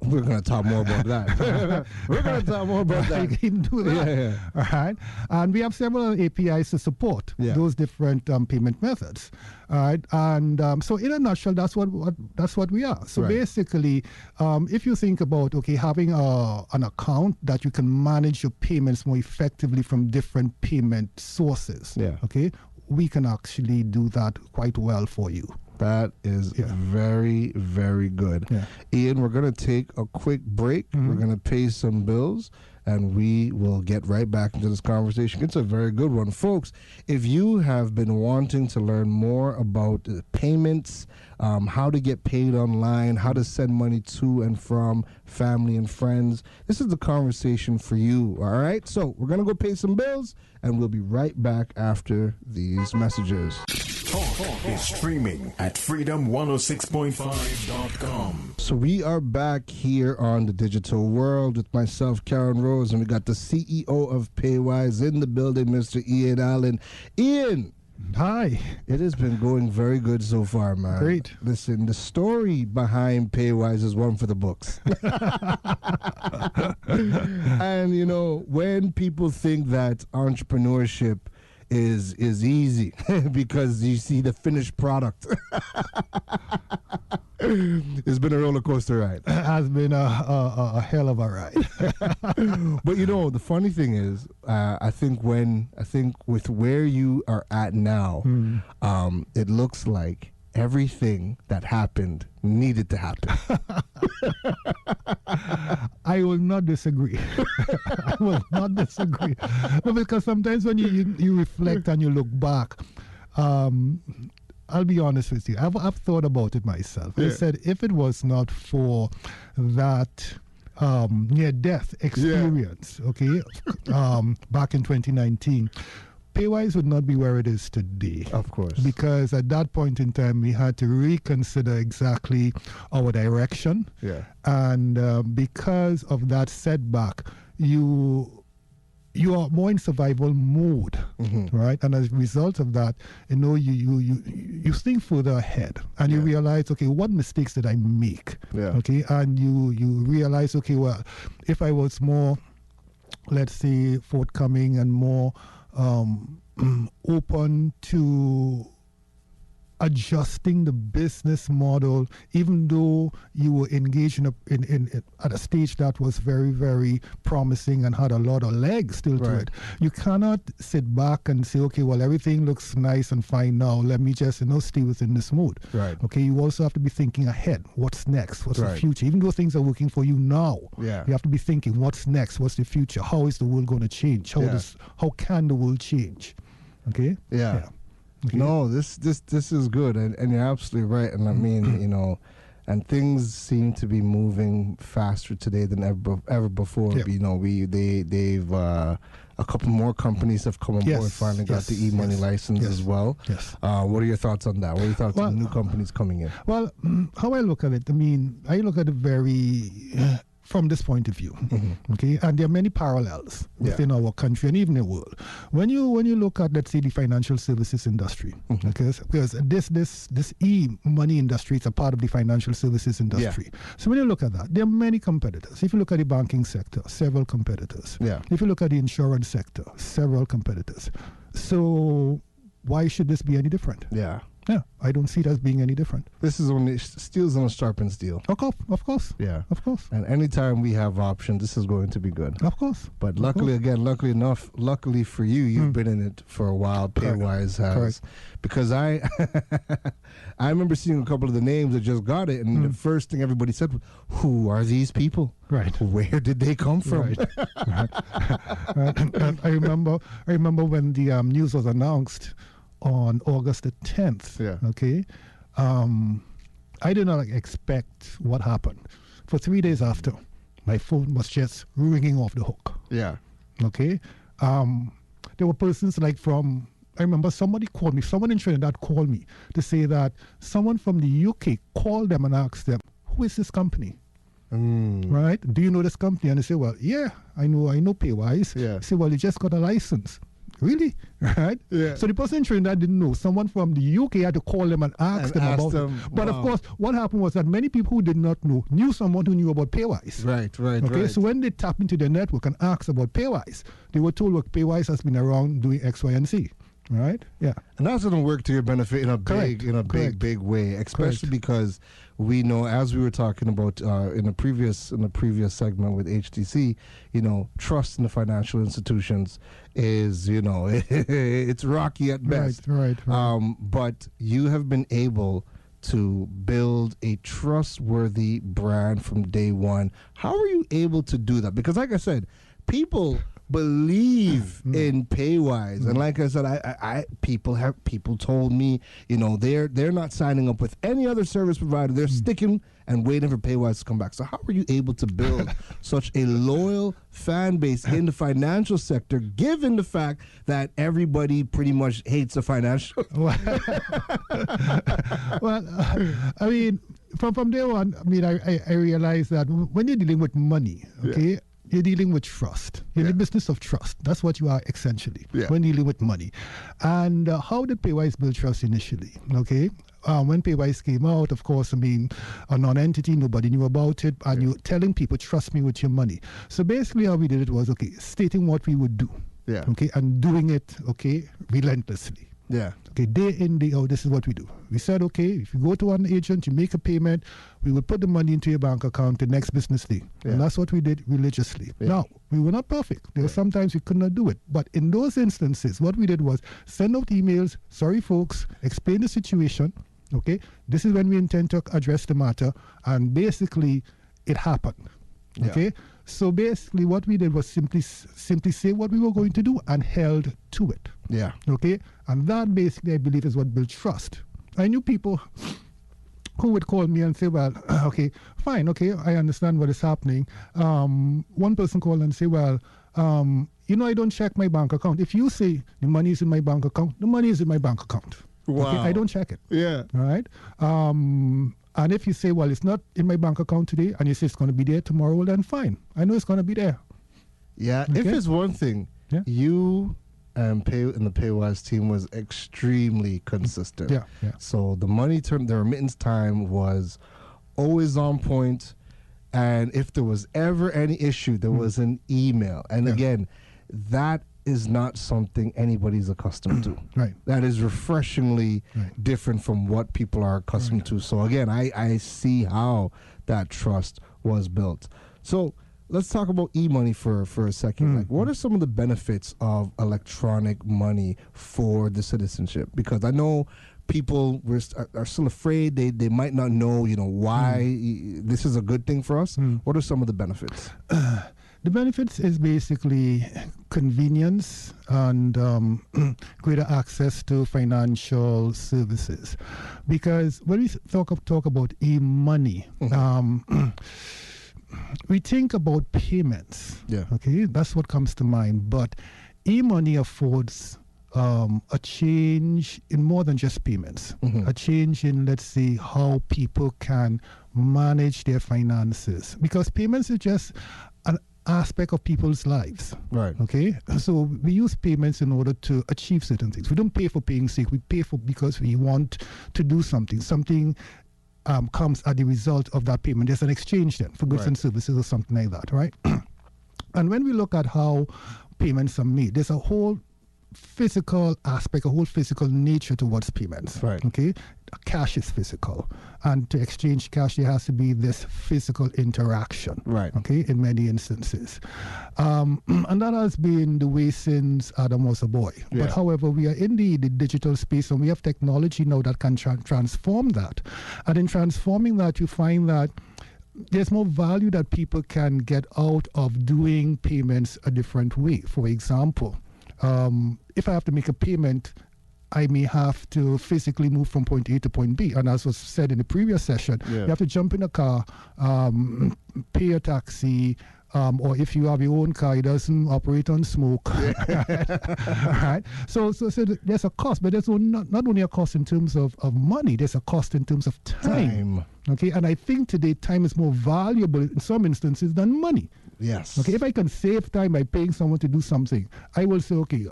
We're going to talk more about that. We're going to talk more about that. You can do that. Yeah. All right. And we have several APIs to support those different payment methods. All right. And so in a nutshell, that's what we are. So basically, if you think about, having an account that you can manage your payments more effectively from different payment sources. Yeah. Okay. We can actually do that quite well for you. That is very, very good. Yeah. Ian, we're going to take a quick break. We're going to pay some bills, and we will get right back into this conversation. It's a very good one. Folks, if you have been wanting to learn more about payments, how to get paid online, how to send money to and from family and friends, this is the conversation for you, all right? So we're going to go pay some bills, and we'll be right back after these messages. Talk is streaming at freedom106.5.com. So we are back here on the digital world with myself, Karen Rose, and we got the CEO of Paywise in the building, Mr. Ian Alleyne. Ian! Hi. It has been going very good so far, man. Great. Listen, the story behind Paywise is one for the books. And, when people think that entrepreneurship is easy because you see the finished product. It's been a roller coaster ride. It has been a hell of a ride. But the funny thing is, I think with where you are at now, it looks like everything that happened needed to happen. I will not disagree. I will not disagree. No, because sometimes when you reflect and you look back, I'll be honest with you. I've thought about it myself. I said, if it was not for that near-death experience, back in 2019, Paywise would not be where it is today. Of course. Because at that point in time, we had to reconsider exactly our direction. Yeah. And because of that setback, you are more in survival mode, right? And as a result of that, you think further ahead, and you realize, what mistakes did I make? Yeah. Okay, and you realize, well, if I was more, let's say, forthcoming and more open to adjusting the business model, even though you were engaged at a stage that was very, very promising and had a lot of legs still to it. You cannot sit back and say, everything looks nice and fine now. Let me just, stay within this mood. Right. Okay, you also have to be thinking ahead. What's next? What's the future? Even though things are working for you now, you have to be thinking, what's next? What's the future? How is the world going to change? How can the world change? Okay? Yeah. Okay. No, this is good, and you're absolutely right. And I mean, and things seem to be moving faster today than ever before. Yep. They've a couple more companies have come on board, finally got the e-money license as well. Yes. What are your thoughts on that? What are your thoughts on new companies coming in? Well, how I look at it, I look at it very from this point of view, okay, and there are many parallels within our country and even the world. When you look at, let's say, the financial services industry, because this e-money industry is a part of the financial services industry. So when you look at that, there are many competitors. If you look at the banking sector, several competitors. If you look at the insurance sector, several competitors. So why should this be any different? Yeah, I don't see it as being any different. This is only steel's on a sharpened steel. Of course. Yeah. Of course. And anytime we have options, this is going to be Of course. But luckily for you, you've been in it for a while. Paywise has. Correct. Because I I remember seeing a couple of the names that just got it, and the first thing everybody said was, who are these people? Right. Where did they come from? Right. And I remember when the news was announced on August the 10th. Yeah. Okay. I did not expect what happened. For 3 days after, my phone was just ringing off the hook. Yeah. Okay. There were persons I remember somebody called me, someone in Trinidad called me to say that someone from the UK called them and asked them, who is this company? Right? Do you know this company? And they say, well, yeah, I know Paywise. Yeah. I say, well, you just got a license. Really? Right? Yeah. So the person in Trinidad didn't know. Someone from the UK had to call them and ask them about it. But of course, what happened was that many people who did not know knew someone who knew about Paywise. Right. Okay, so when they tap into their network and ask about Paywise, they were told, look, Paywise has been around doing X, Y, and Z. Right? Yeah. And that's going to work to your benefit in a big way, especially because we know, as we were talking about in a previous segment with HTC, trust in the financial institutions is, it's rocky at best. Right. But you have been able to build a trustworthy brand from day one. How are you able to do that? Because like I said, people believe in Paywise, and like I said, I people told me, they're not signing up with any other service provider. They're sticking and waiting for Paywise to come back. So how are you able to build such a loyal fan base in the financial sector, given the fact that everybody pretty much hates the financial? Well, I mean, from day one, I realized that when you're dealing with money, okay. Yeah. You're dealing with trust. You're in the business of trust. That's what you are essentially when dealing with money. And how did Paywise build trust initially? Okay. When Paywise came out, of course, a non-entity, nobody knew about it, and you're telling people, trust me with your money. So basically how we did it was, stating what we would do. Yeah. Okay. And doing it, relentlessly. Yeah. Okay, day in, day out, this is what we do. We said, if you go to an agent, you make a payment, we will put the money into your bank account the next business day. Yeah. And that's what we did religiously. Yeah. Now, we were not perfect. There were sometimes we could not do it. But in those instances, what we did was send out emails, sorry folks, explain the situation, this is when we intend to address the matter, and basically it happened. Okay? So basically what we did was simply say what we were going to do and held to it. Yeah. Okay? And that basically, I believe, is what builds trust. I knew people who would call me and say, well, fine, I understand what is happening. One person called and say, well, I don't check my bank account. If you say the money is in my bank account, the money is in my bank account. Wow. Okay? I don't check it. Yeah. All right? And if you say, well, it's not in my bank account today, and you say it's going to be there tomorrow, well, then fine. I know it's going to be there. Yeah. Okay? If it's one thing, you and the Paywise team was extremely consistent. Yeah. So the remittance time was always on point, and if there was ever any issue, there was an email. And again, that is not something anybody's accustomed to. Right. That is refreshingly different from what people are accustomed to. So again, I see how that trust was built. So let's talk about e-money for a second. Like, what are some of the benefits of electronic money for the citizenship? Because I know people are still afraid. They might not know, why this is a good thing for us. What are some of the benefits? The benefits is basically convenience and greater access to financial services. Because when we talk about e-money, we think about payments. Yeah. Okay, that's what comes to mind. But e-money affords a change in more than just payments. A change in, let's say, how people can manage their finances. Because payments is just an aspect of people's lives. Right. Okay. So we use payments in order to achieve certain things. We don't pay for paying sake. We pay because we want to do something. Something comes as the result of that payment. There's an exchange then for goods and services or something like that, right? And when we look at how payments are made, there's a whole physical aspect, a whole physical nature towards payments. Right. Okay, cash is physical, and to exchange cash, there has to be this physical interaction. Right. Okay, in many instances, and that has been the way since Adam was a boy. Yeah. But however, we are in the digital space, and we have technology now that can transform that. And in transforming that, you find that there's more value that people can get out of doing payments a different way. For example, if I have to make a payment, I may have to physically move from point A to point B. And as was said in the previous session, you have to jump in a car, pay a taxi, or if you have your own car, it doesn't operate on smoke. Right? So there's a cost, but there's not only a cost in terms of money, there's a cost in terms of time. Okay, and I think today time is more valuable in some instances than money. Yes. Okay, if I can save time by paying someone to do something, I will say, okay,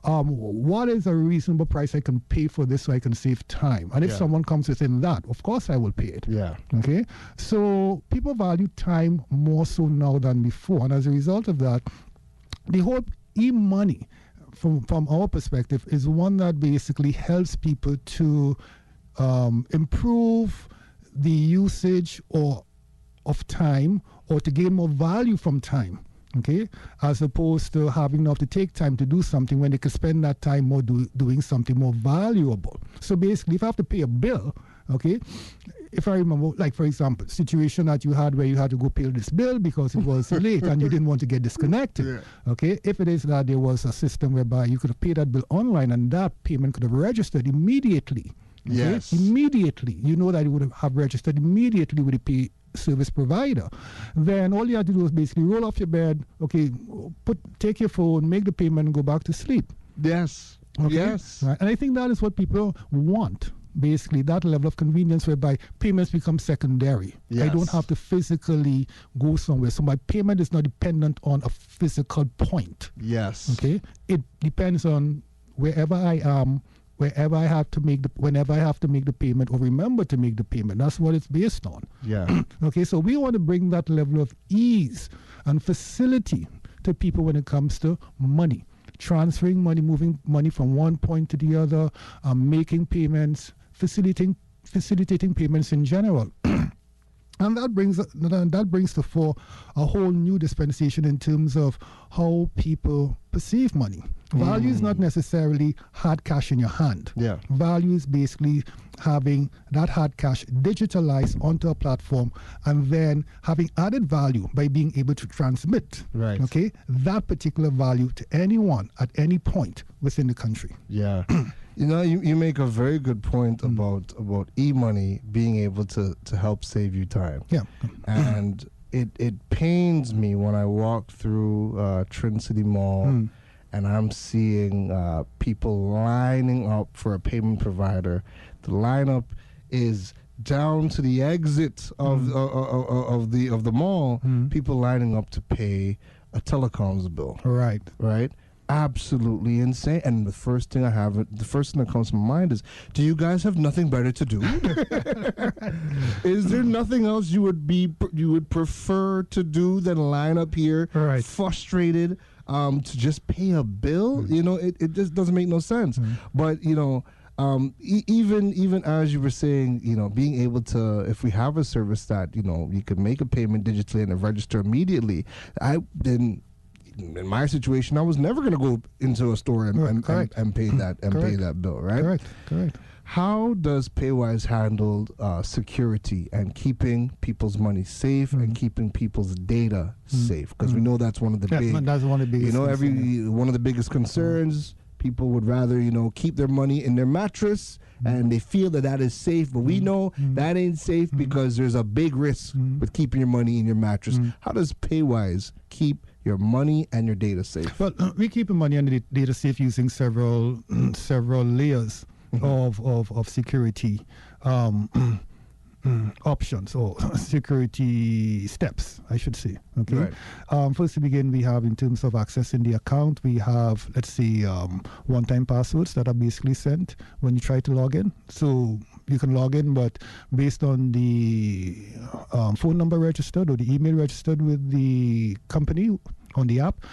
what is a reasonable price I can pay for this so I can save time? And if someone comes within that, of course I will pay it. Yeah. Okay, so people value time more so now than before, and as a result of that, the whole e-money, from our perspective, is one that basically helps people to improve the usage of time, or to gain more value from time. Okay, as opposed to having to take time to do something when they could spend that time more doing something more valuable. So basically, if I have to pay a bill, okay, if I remember, like for example, situation that you had where you had to go pay this bill because it was late and you didn't want to get disconnected. Okay, if it is that there was a system whereby you could have paid that bill online and that payment could have registered immediately. Okay? Yes. Immediately, you know that it would have registered immediately with the pay service provider. Then all you have to do is basically roll off your bed, okay, take your phone, make the payment, and go back to sleep. Yes. Okay? Yes. Right. And I think that is what people want. Basically, that level of convenience whereby payments become secondary. Yes. I don't have to physically go somewhere. So my payment is not dependent on a physical point. Yes. Okay? It depends on wherever I am, whenever I have to make the payment or remember to make the payment. That's what it's based on. Yeah. Okay, so we want to bring that level of ease and facility to people when it comes to money. Transferring money, moving money from one point to the other, making payments, facilitating payments in general. And that brings to fore a whole new dispensation in terms of how people perceive money. Value is not necessarily hard cash in your hand. Yeah. Value is basically having that hard cash digitalized onto a platform and then having added value by being able to transmit okay, that particular value to anyone at any point within the country. Yeah. You know, you make a very good point about e-money being able to help save you time. Yeah. And it pains me when I walk through Trin City Mall and I'm seeing people lining up for a payment provider. The lineup is down to the exit of the mall. People lining up to pay a telecoms bill. Right. Absolutely insane. And the first thing that comes to my mind is, do you guys have nothing better to do? Is there nothing else you would prefer to do than line up here frustrated to just pay a bill? You know, it just doesn't make no sense. But you know, even as you were saying, you know, being able to, if we have a service that, you know, you could make a payment digitally and register immediately, in my situation, I was never going to go into a store and pay that bill, right? Correct. How does Paywise handle security and keeping people's money safe and keeping people's data safe? Because we know that's one of the that's one of the biggest. You know, one of the biggest concerns. People would rather, you know, keep their money in their mattress and they feel that is safe, but we know that ain't safe because there's a big risk with keeping your money in your mattress. How does Paywise keep your money and your data safe? Well, we keep the money and the data safe using several layers of security options or security steps, I should say. Okay. First to begin, we have, in terms of accessing the account, we have, let's say, one-time passwords that are basically sent when you try to log in. So you can log in, but based on the phone number registered or the email registered with the company on the app,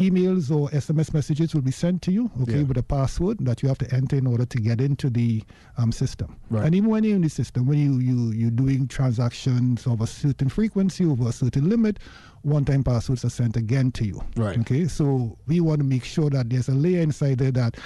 emails or SMS messages will be sent to you, okay, Yeah. with a password that you have to enter in order to get into the system. Right. And even when you're in the system, when you're doing transactions of a certain frequency over a certain limit, one-time passwords are sent again to you. Right. Okay, so we want to make sure that there's a layer inside there that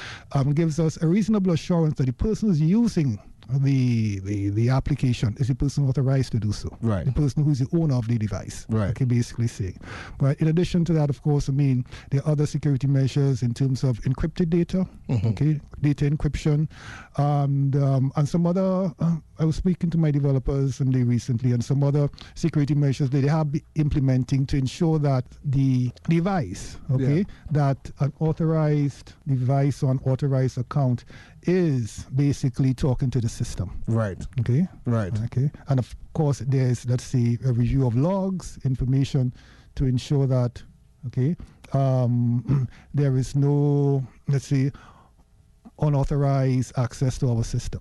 gives us a reasonable assurance that the person who's using the application is the person authorized to do so. Right. The person who's the owner of the device. Right. Okay, basically saying. But in addition to that, of course, I mean, there are other security measures in terms of encrypted data, okay, data encryption, and some other, I was speaking to my developers and they recently, and some other security measures that they have been implementing to ensure that the device, okay, Yeah. that an authorized device or an authorized account is basically talking to the system. Right. Okay. Right. Okay. And of course, there's, let's say, a review of logs, information to ensure that, okay, there is no, let's say, unauthorized access to our system.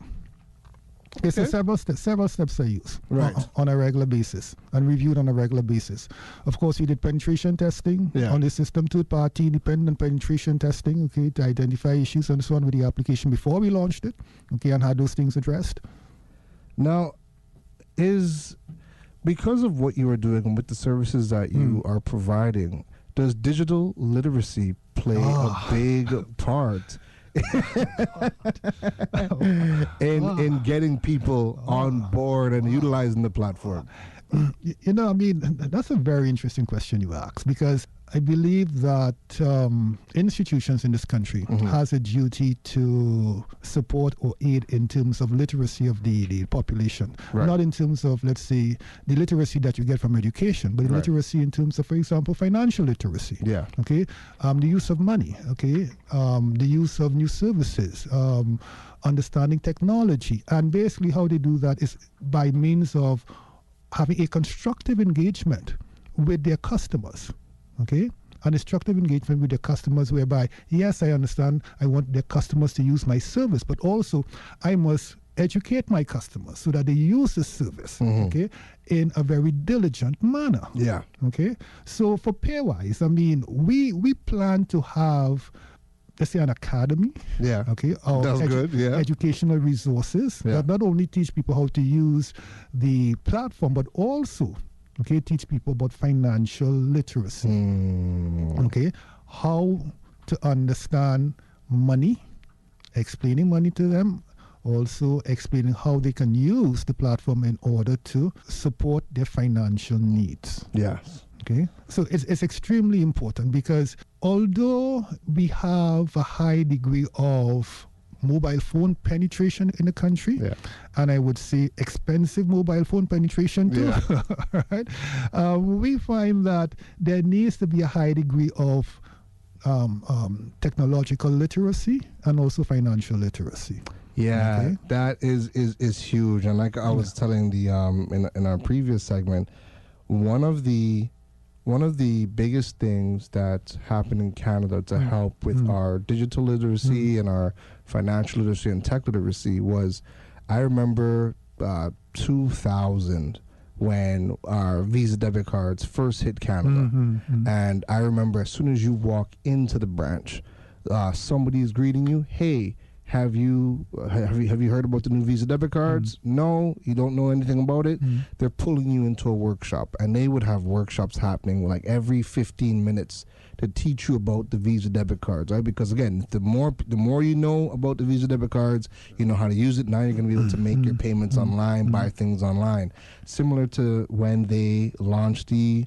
It's Okay. several steps I use Right. on a regular basis and reviewed on a regular basis. Of course, we did penetration testing Yeah. on the system, third-party independent penetration testing, okay, to identify issues and so on with the application before we launched it, okay, and had those things addressed. Now, is because of what you are doing and with the services that you are providing, does digital literacy play a big part in getting people on board and utilizing the platform? You know, I mean, that's a very interesting question you ask, because I believe that institutions in this country has a duty to support or aid in terms of literacy of the population. Right. Not in terms of, let's say, the literacy that you get from education, but Right. literacy in terms of, for example, financial literacy. Yeah. Okay. The use of money. Okay. The use of new services. Understanding technology. And basically how they do that is by means of having a constructive engagement with their customers. Okay, an instructive engagement with their customers whereby, yes, I understand I want their customers to use my service, but also I must educate my customers so that they use the service, okay, in a very diligent manner. Yeah. Okay, so for Paywise, I mean, we plan to have, let's say, an academy. Yeah. Okay. Of That's good. Yeah. Educational resources Yeah. that not only teach people how to use the platform, but also, okay, teach people about financial literacy. Okay. How to understand money, explaining money to them, also explaining how they can use the platform in order to support their financial needs. Yes. Okay, so it's extremely important because although we have a high degree of mobile phone penetration in the country, Yeah. and I would say expensive mobile phone penetration too, right? We find that there needs to be a high degree of technological literacy and also financial literacy. Yeah, Okay. that is huge. And like I was telling the in our previous segment, one of the biggest things that happened in Canada to help with our digital literacy and our financial literacy and tech literacy was, I remember 2000 when our Visa debit cards first hit Canada. And I remember as soon as you walk into the branch, somebody is greeting you, hey, have you heard about the new Visa debit cards? No, you don't know anything about it. They're pulling you into a workshop, and they would have workshops happening like every 15 minutes to teach you about the Visa debit cards, right? Because again, the more you know about the Visa debit cards, you know how to use it. Now you're going to be able to make your payments online, buy things online. Similar to when they launched the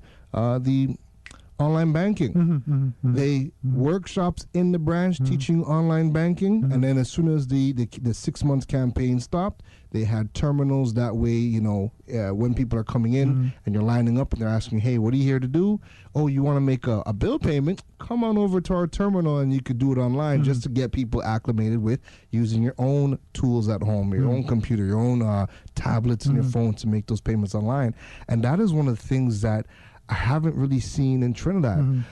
online banking. They workshops in the branch teaching online banking, and then as soon as the 6 months campaign stopped, they had terminals. That way, you know, when people are coming in and you're lining up and they're asking, hey, what are you here to do? Oh, you want to make a bill payment? Come on over to our terminal and you could do it online, just to get people acclimated with using your own tools at home, your own computer, your own tablets and your phone to make those payments online. And that is one of the things that I haven't really seen in Trinidad.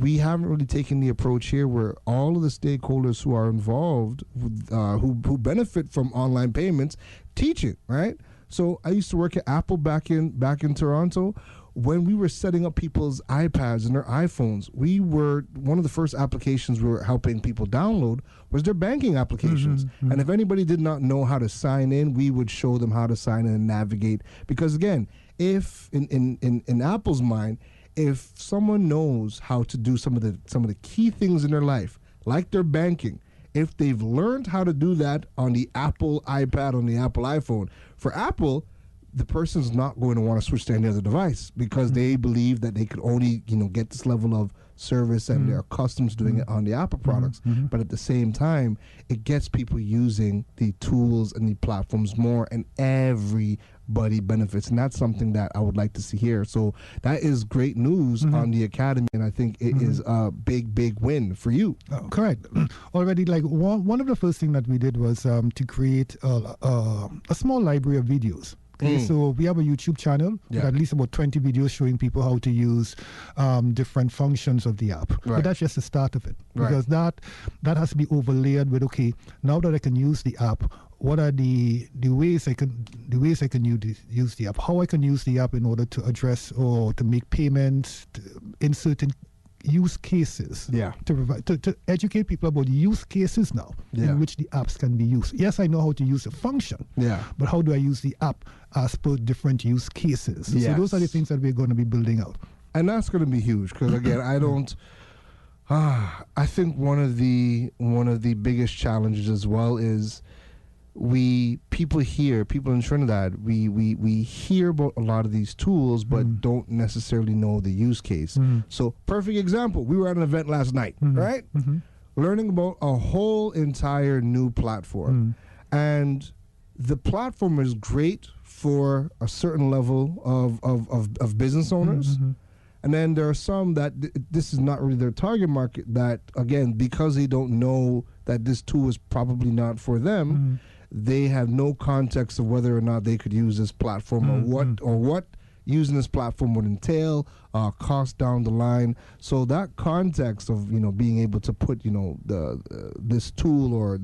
We haven't really taken the approach here where all of the stakeholders who are involved, who benefit from online payments, teach it, right? So I used to work at Apple back in Toronto. when we were setting up people's iPads and their iPhones, we were one of the first applications we were helping people download was their banking applications. And if anybody did not know how to sign in, we would show them how to sign in and navigate. Because again, if in Apple's mind, if someone knows how to do some of the key things in their life, like their banking, if they've learned how to do that on the Apple iPad, on the Apple iPhone, for Apple, the person's not going to want to switch to any other device because they believe that they could only, get this level of service and they're accustomed to doing it on the Apple products. But at the same time, it gets people using the tools and the platforms more, and everybody benefits. And that's something that I would like to see here. So that is great news on the Academy, and I think it is a big, big win for you. Correct. Already, like one of the first things that we did was to create a small library of videos. Okay, so we have a YouTube channel with at least about 20 videos showing people how to use different functions of the app. But that's just the start of it, because that has to be overlaid with, okay, now that I can use the app, what are the ways I can use the app? How I can use the app in order to address or to make payments in certain use cases, to provide to educate people about use cases now in which the apps can be used. Yes, I know how to use a function, but how do I use the app as per different use cases? So those are the things that we're going to be building out, and that's going to be huge because again, I think one of the biggest challenges as well is people in Trinidad, we hear about a lot of these tools but don't necessarily know the use case. So perfect example, we were at an event last night, right? Learning about a whole entire new platform. And the platform is great for a certain level of business owners. And then there are some that this is not really their target market, that again, because they don't know that this tool is probably not for them, they have no context of whether or not they could use this platform or what using this platform would entail, cost down the line. So that context of being able to put this tool or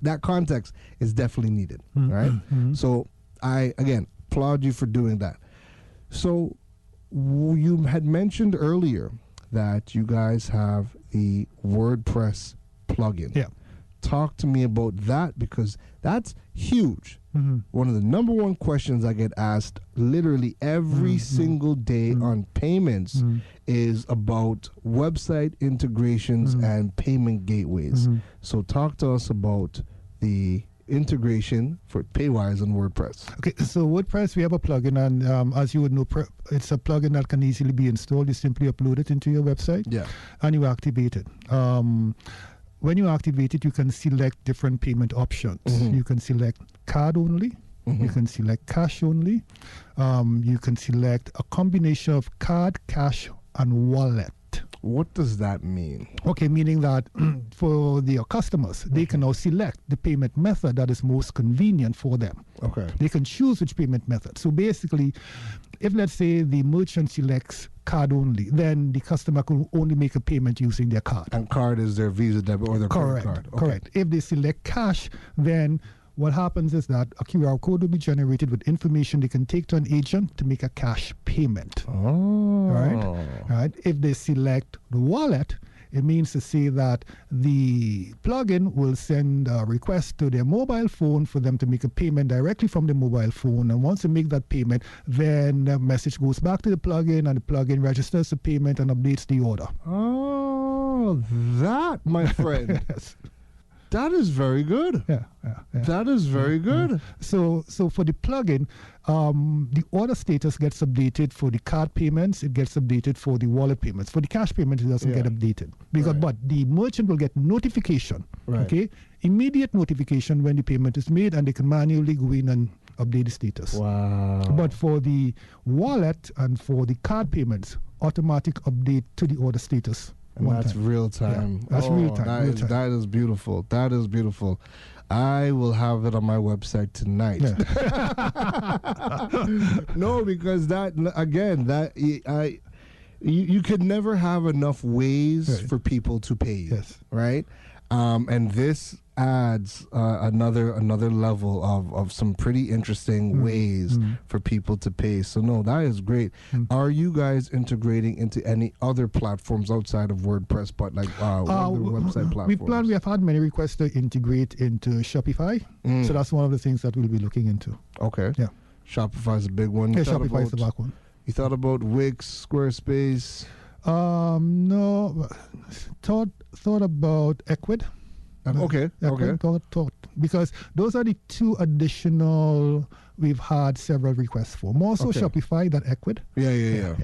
that context is definitely needed, right? So I again applaud you for doing that. So you had mentioned earlier that you guys have the WordPress plugin. Yeah. Talk to me about that, because that's huge. One of the number one questions I get asked literally every single day on payments is about website integrations and payment gateways. So talk to us about the integration for Paywise and WordPress. Okay, so WordPress, we have a plugin, and as you would know, it's a plugin that can easily be installed. You simply upload it into your website, and you activate it. When you activate it, you can select different payment options. You can select card only. You can select cash only. You can select a combination of card, cash, and wallet. What does that mean? Okay, meaning that for their customers, they can now select the payment method that is most convenient for them. Okay. They can choose which payment method. So basically, if let's say the merchant selects card only, then the customer can only make a payment using their card. And card is their Visa debit or their credit card. Okay. Correct. If they select cash, then what happens is that a QR code will be generated with information they can take to an agent to make a cash payment. Oh. Right. If they select the wallet, it means to say that the plugin will send a request to their mobile phone for them to make a payment directly from the mobile phone. And once they make that payment, then the message goes back to the plugin, and the plugin registers the payment and updates the order. Oh, that, my friend. Yes. That is very good. Yeah. That is very good. So for the plugin, the order status gets updated for the card payments. It gets updated for the wallet payments. For the cash payments, it doesn't get updated, because but the merchant will get notification. Okay, immediate notification when the payment is made, and they can manually go in and update the status. Wow. But for the wallet and for the card payments, automatic update to the order status. And that's real time. Yeah, that's real time. That is beautiful. That is beautiful. I will have it on my website tonight. Yeah. No, because that again, you could never have enough ways for people to pay you. Yes. Right. And this adds another level of some pretty interesting ways for people to pay. So no, that is great. Are you guys integrating into any other platforms outside of WordPress, but like other website platforms? We have had many requests to integrate into Shopify. So that's one of the things that we'll be looking into. Okay. Yeah. Shopify is a big one. Yeah, Shopify is the back one. You thought about Wix, Squarespace? No. Thought about Equid. Okay. Thought, because those are the two additional we've had several requests for. More so Shopify than Equid. Yeah.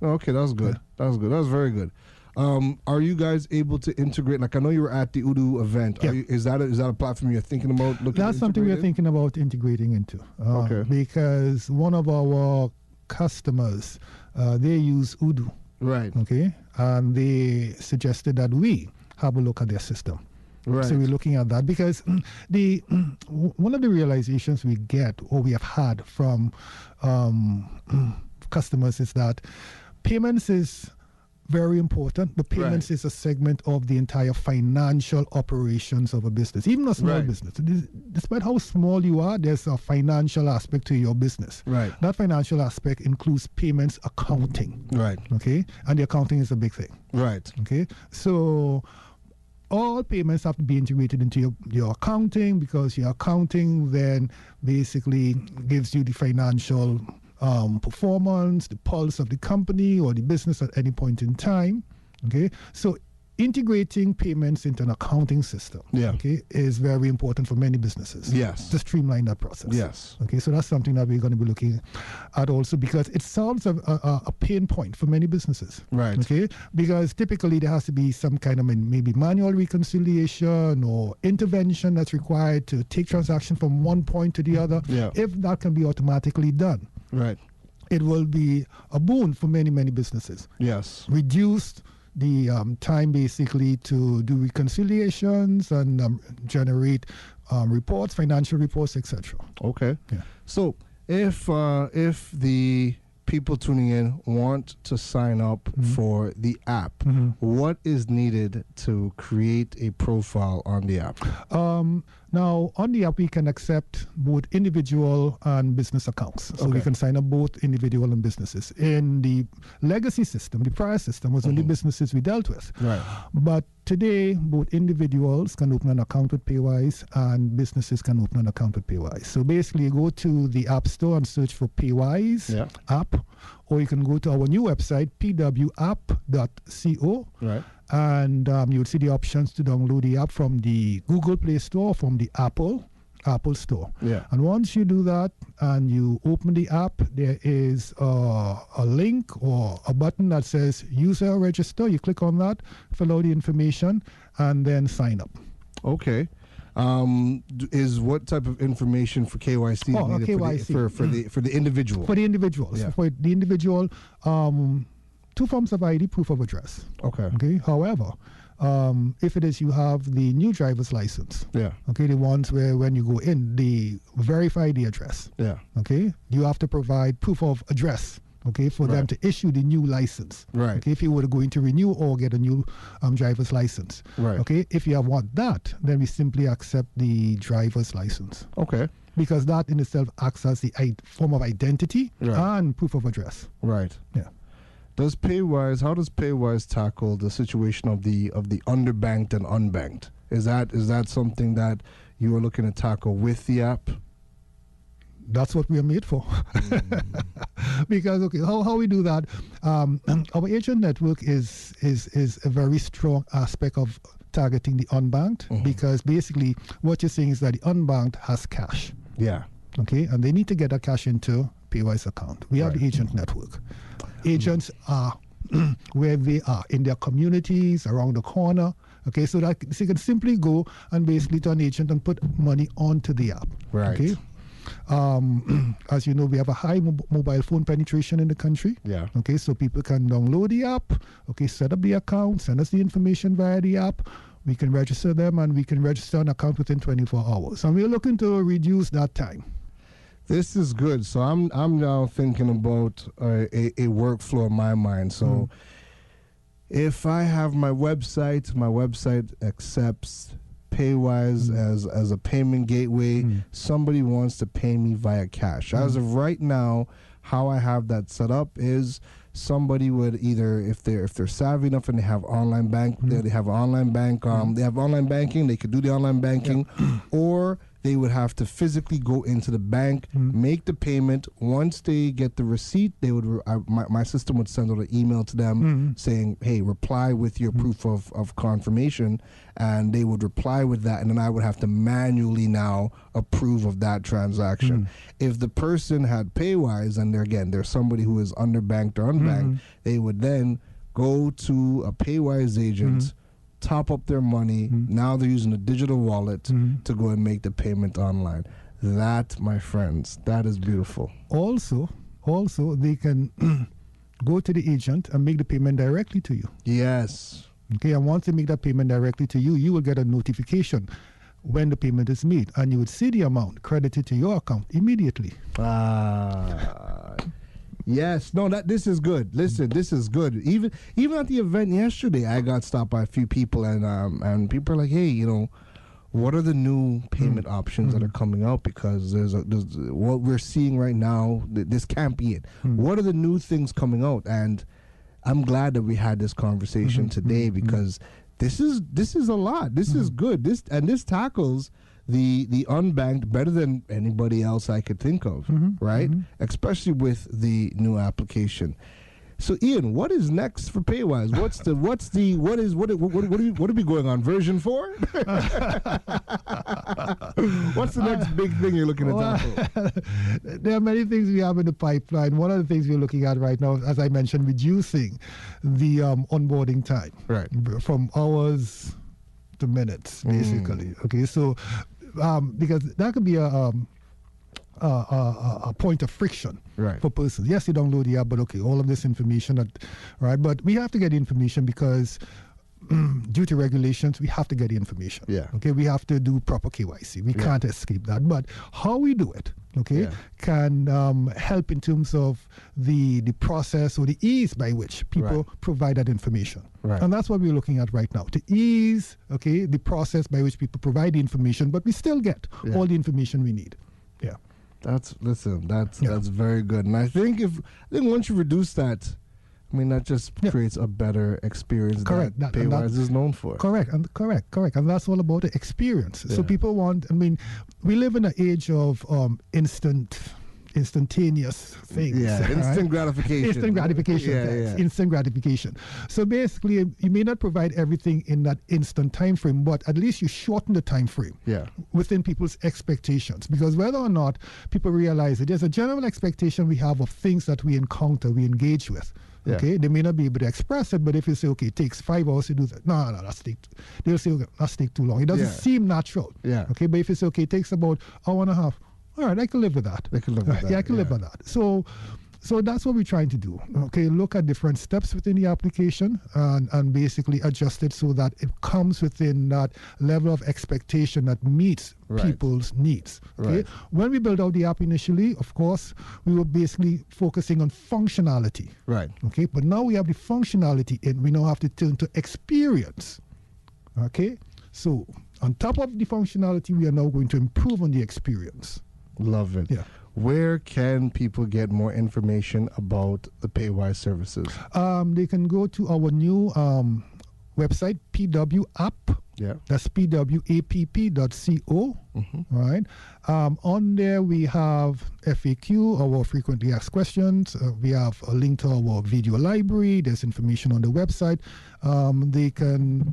Okay, that's good. That's good. That's very good. Are you guys able to integrate? Like, I know you were at the Udo event. Yeah. Is that a platform you're thinking about looking? That's something we're thinking about integrating into. Because one of our customers, they use Udo. Right. Okay. And they suggested that we have a look at their system. Right. So we're looking at that because one of the realizations we get or we have had from customers is that payments is very important, but payments is a segment of the entire financial operations of a business, even a small business. Despite how small you are, there's a financial aspect to your business. Right. That financial aspect includes payments, accounting. Right. Okay. And the accounting is a big thing. Right. Okay. So all payments have to be integrated into your accounting, because your accounting then basically gives you the financial performance, the pulse of the company or the business at any point in time. Okay, so integrating payments into an accounting system, is very important for many businesses. Yes, to streamline that process. Yes. Okay, so that's something that we're going to be looking at also, because it solves a pain point for many businesses. Right. Okay, because typically there has to be some kind of maybe manual reconciliation or intervention that's required to take transaction from one point to the other. Yeah. If that can be automatically done, right, it will be a boon for many businesses. Yes. Reduced the time basically to do reconciliations and generate reports, financial reports, etc. Okay. Yeah. So if the people tuning in want to sign up for the app, what is needed to create a profile on the app? Now, on the app, we can accept both individual and business accounts. So we can sign up both individual and businesses. In the legacy system, the prior system was only businesses we dealt with. Right. But today, both individuals can open an account with Paywise and businesses can open an account with Paywise. So basically, you go to the App Store and search for Paywise app, or you can go to our new website, pwapp.co. Right. And you'll see the options to download the app from the Google Play Store, from the Apple Store. Yeah. And once you do that and you open the app, there is a link or a button that says user register. You click on that, fill out the information, and then sign up. Okay. Is what type of information for KYC needed KYC. for the individual? For the individuals. Yeah. For the individual, 2 forms of ID, proof of address. Okay. However, if it is you have the new driver's license. Yeah. Okay, the ones where when you go in, they verify the address. Yeah. Okay, you have to provide proof of address. Okay, for them to issue the new license. Right. Okay, if you were going to renew or get a new driver's license. Right. Okay, if you want that, then we simply accept the driver's license. Okay. Because that in itself acts as the form of identity and proof of address. Right. Yeah. How does Paywise tackle the situation of the underbanked and unbanked? Is that something that you are looking to tackle with the app? That's what we are made for. Because how we do that? Our agent network is a very strong aspect of targeting the unbanked, because basically what you're saying is that the unbanked has cash. Yeah. Okay, and they need to get that cash into Paywise account. We have the agent network. Agents are where they are in their communities around the corner. Okay, so that so you can simply go and basically to an agent and put money onto the app. Right. Okay. As you know, we have a high mobile phone penetration in the country. Yeah. Okay, so people can download the app. Okay, set up the account, send us the information via the app. We can register them, and we can register an account within 24 hours. And we're looking to reduce that time. This is good. So I'm now thinking about a workflow in my mind. So if I have my website accepts Paywise as a payment gateway. Somebody wants to pay me via cash. As of right now, how I have that set up is somebody would either, if they're savvy enough and they have online bank, they have online bank, they have online banking, they could do the online banking, or they would have to physically go into the bank, make the payment. Once they get the receipt, they would my system would send out an email to them saying, hey, reply with your proof of confirmation, and they would reply with that, and then I would have to manually now approve of that transaction. If the person had Paywise, and they're somebody who is underbanked or unbanked, they would then go to a Paywise agent, top up their money. Now they're using a digital wallet to go and make the payment online. That, my friends, that is beautiful. Also, they can go to the agent and make the payment directly to you. Yes. Okay, and once they make that payment directly to you, you will get a notification when the payment is made, and you would see the amount credited to your account immediately. Yes, no, this is good. Listen, this is good. Even at the event yesterday, I got stopped by a few people, and people are like, hey, what are the new payment options that are coming out? Because there's what we're seeing right now, this can't be it. What are the new things coming out? And I'm glad that we had this conversation today, because this is a lot. This is good. This tackles the unbanked better than anybody else I could think of, right? Especially with the new application. So, Ian, what is next for Paywise? What are we going on? Version 4? What's the next big thing you're looking to tackle? There are many things we have in the pipeline. One of the things we're looking at right now, as I mentioned, reducing the onboarding time, right, from hours to minutes, basically. Okay, so because that could be a point of friction for persons. Yes, you download the app, but okay, all of this information, right? But we have to get information because due to regulations, we have to get the information. Yeah. Okay, we have to do proper KYC. We can't escape that. But how we do it, okay, can help in terms of the process or the ease by which people provide that information. Right. And that's what we're looking at right now, to ease, okay, the process by which people provide the information, but we still get all the information we need. Yeah. That's very good. And I think once you reduce that, I mean, that just creates a better experience that Paywise is known for. Correct. And that's all about the experience. Yeah. So people want, I mean, we live in an age of instantaneous things. Yeah, instant gratification. Instant gratification. So basically, you may not provide everything in that instant time frame, but at least you shorten the time frame within people's expectations. Because whether or not people realize it, there's a general expectation we have of things that we encounter, we engage with. Yeah. Okay, they may not be able to express it, but if you say, okay, it takes 5 hours to do that, they'll say, okay, that's take too long. It doesn't seem natural. Yeah. Okay, but if you say, okay, it takes about an hour and a half, all right, I can live with that. I can live with that. So that's what we're trying to do. Okay, look at different steps within the application and basically adjust it so that it comes within that level of expectation that meets people's needs. Okay, when we built out the app initially, of course, we were basically focusing on functionality. Right. Okay, but now we have the functionality in. We now have to turn to experience. Okay, so on top of the functionality, we are now going to improve on the experience. Love it. Yeah. Where can people get more information about the Paywise services? They can go to our new website, PW App. Yeah. That's pwapp.co. Right. On there we have FAQ, our frequently asked questions. We have a link to our video library. There's information on the website. They can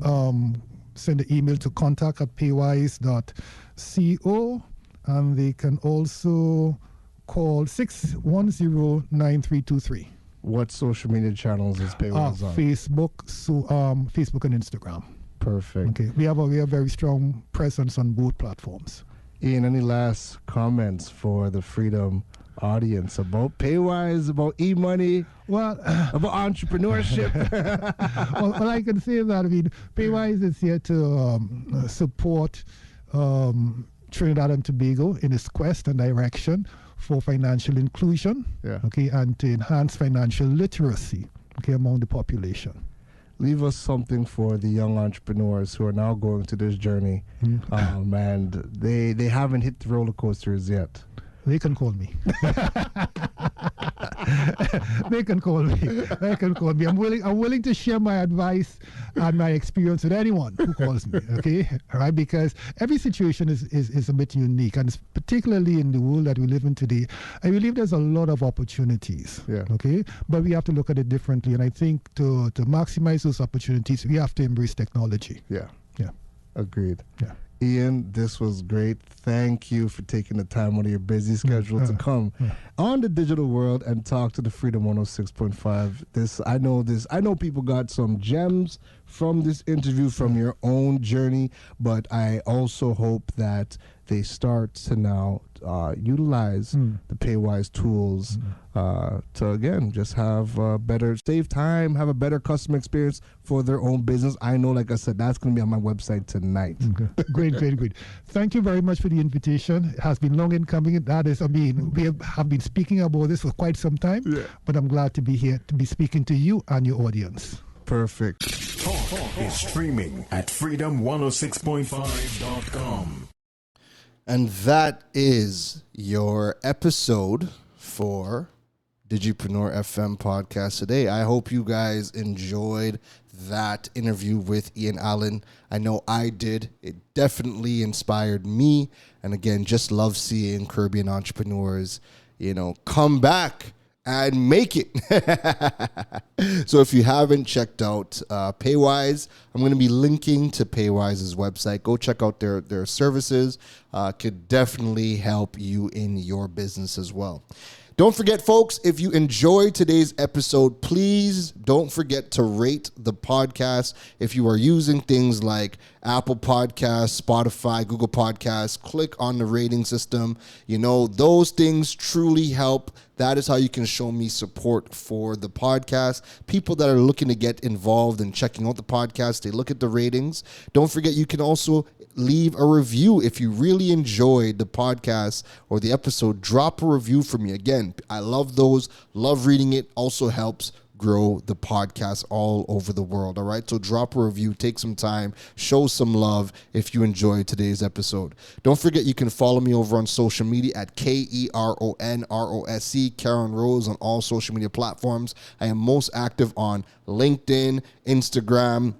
send an email to contact@paywise.co, and they can also call 610-9323. What social media channels is Paywise on? Facebook and Instagram. Perfect. Okay, we have a very strong presence on both platforms. Ian, any last comments for the Freedom audience about Paywise, about e-money, about entrepreneurship? well, I can say that, I mean, Paywise is here to support Trinidad and Tobago in its quest and direction for financial inclusion, okay, and to enhance financial literacy, okay, among the population. leave us something for the young entrepreneurs who are now going through this journey, and they haven't hit the roller coasters yet. They can call me. They can call me. I'm willing to share my advice and my experience with anyone who calls me. Okay, all right. Because every situation is a bit unique, and particularly in the world that we live in today, I believe there's a lot of opportunities. Yeah. Okay, but we have to look at it differently, and I think to maximize those opportunities, we have to embrace technology. Yeah. Yeah. Agreed. Yeah. Ian, this was great. Thank you for taking the time out of your busy schedule to come on the digital world and talk to the Freedom 106.5. I know people got some gems from this interview, from your own journey, but I also hope that they start to now utilize the Paywise tools to, again, just have save time, have a better customer experience for their own business. I know, like I said, that's going to be on my website tonight. Okay. Great. Thank you very much for the invitation. It has been long in coming. We have been speaking about this for quite some time, but I'm glad to be here to be speaking to you and your audience. Perfect. Talk is streaming at freedom106.5.com. And that is your episode for Digipreneur FM podcast today. I hope you guys enjoyed that interview with Ian Alleyne. I know I did. It definitely inspired me. And again, just love seeing Caribbean entrepreneurs, come back and make it. So if you haven't checked out Paywise, I'm going to be linking to Paywise's website. Go check out their services. Could definitely help you in your business as well. Don't forget, folks, if you enjoyed today's episode, please don't forget to rate the podcast. If you are using things like Apple Podcasts, Spotify, Google Podcasts, click on the rating system. Those things truly help. That is how you can show me support for the podcast. People that are looking to get involved and checking out the podcast, they look at the ratings. Don't forget, you can also leave a review. If you really enjoyed the podcast or the episode, drop a review for me. Again, I love those, love reading it. Also helps grow the podcast all over the world. All right, so drop a review, take some time, show some love if you enjoyed today's episode. Don't forget, you can follow me over on social media at KERONROSC, Karen Rose, on all social media platforms. I am most active on LinkedIn, Instagram,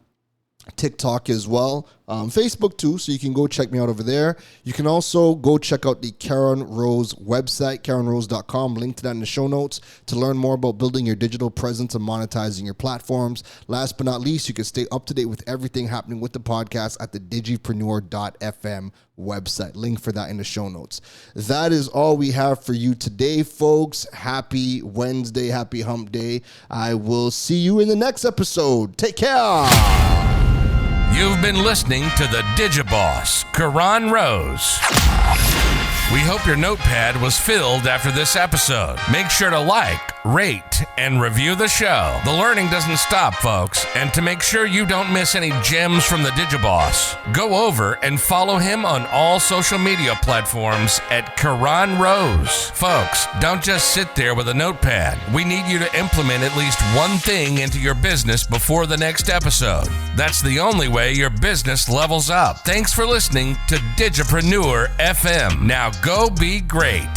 TikTok as well, Facebook too, so you can go check me out over there. You can also go check out the Karen Rose website, KarenRose.com, link to that in the show notes, to learn more about building your digital presence and monetizing your platforms. Last but not least, you can stay up to date with everything happening with the podcast at the digipreneur.fm website. Link for that in the show notes. That is all we have for you today, folks. Happy Wednesday, happy hump day. I will see you in the next episode. Take care. You've been listening to the Digiboss, Karan Rose. We hope your notepad was filled after this episode. Make sure to like, rate, and review the show. The learning doesn't stop, folks. And to make sure you don't miss any gems from the Digiboss, go over and follow him on all social media platforms at Karan Rose. Folks, don't just sit there with a notepad. We need you to implement at least one thing into your business before the next episode. That's the only way your business levels up. Thanks for listening to Digipreneur FM. Now go be great.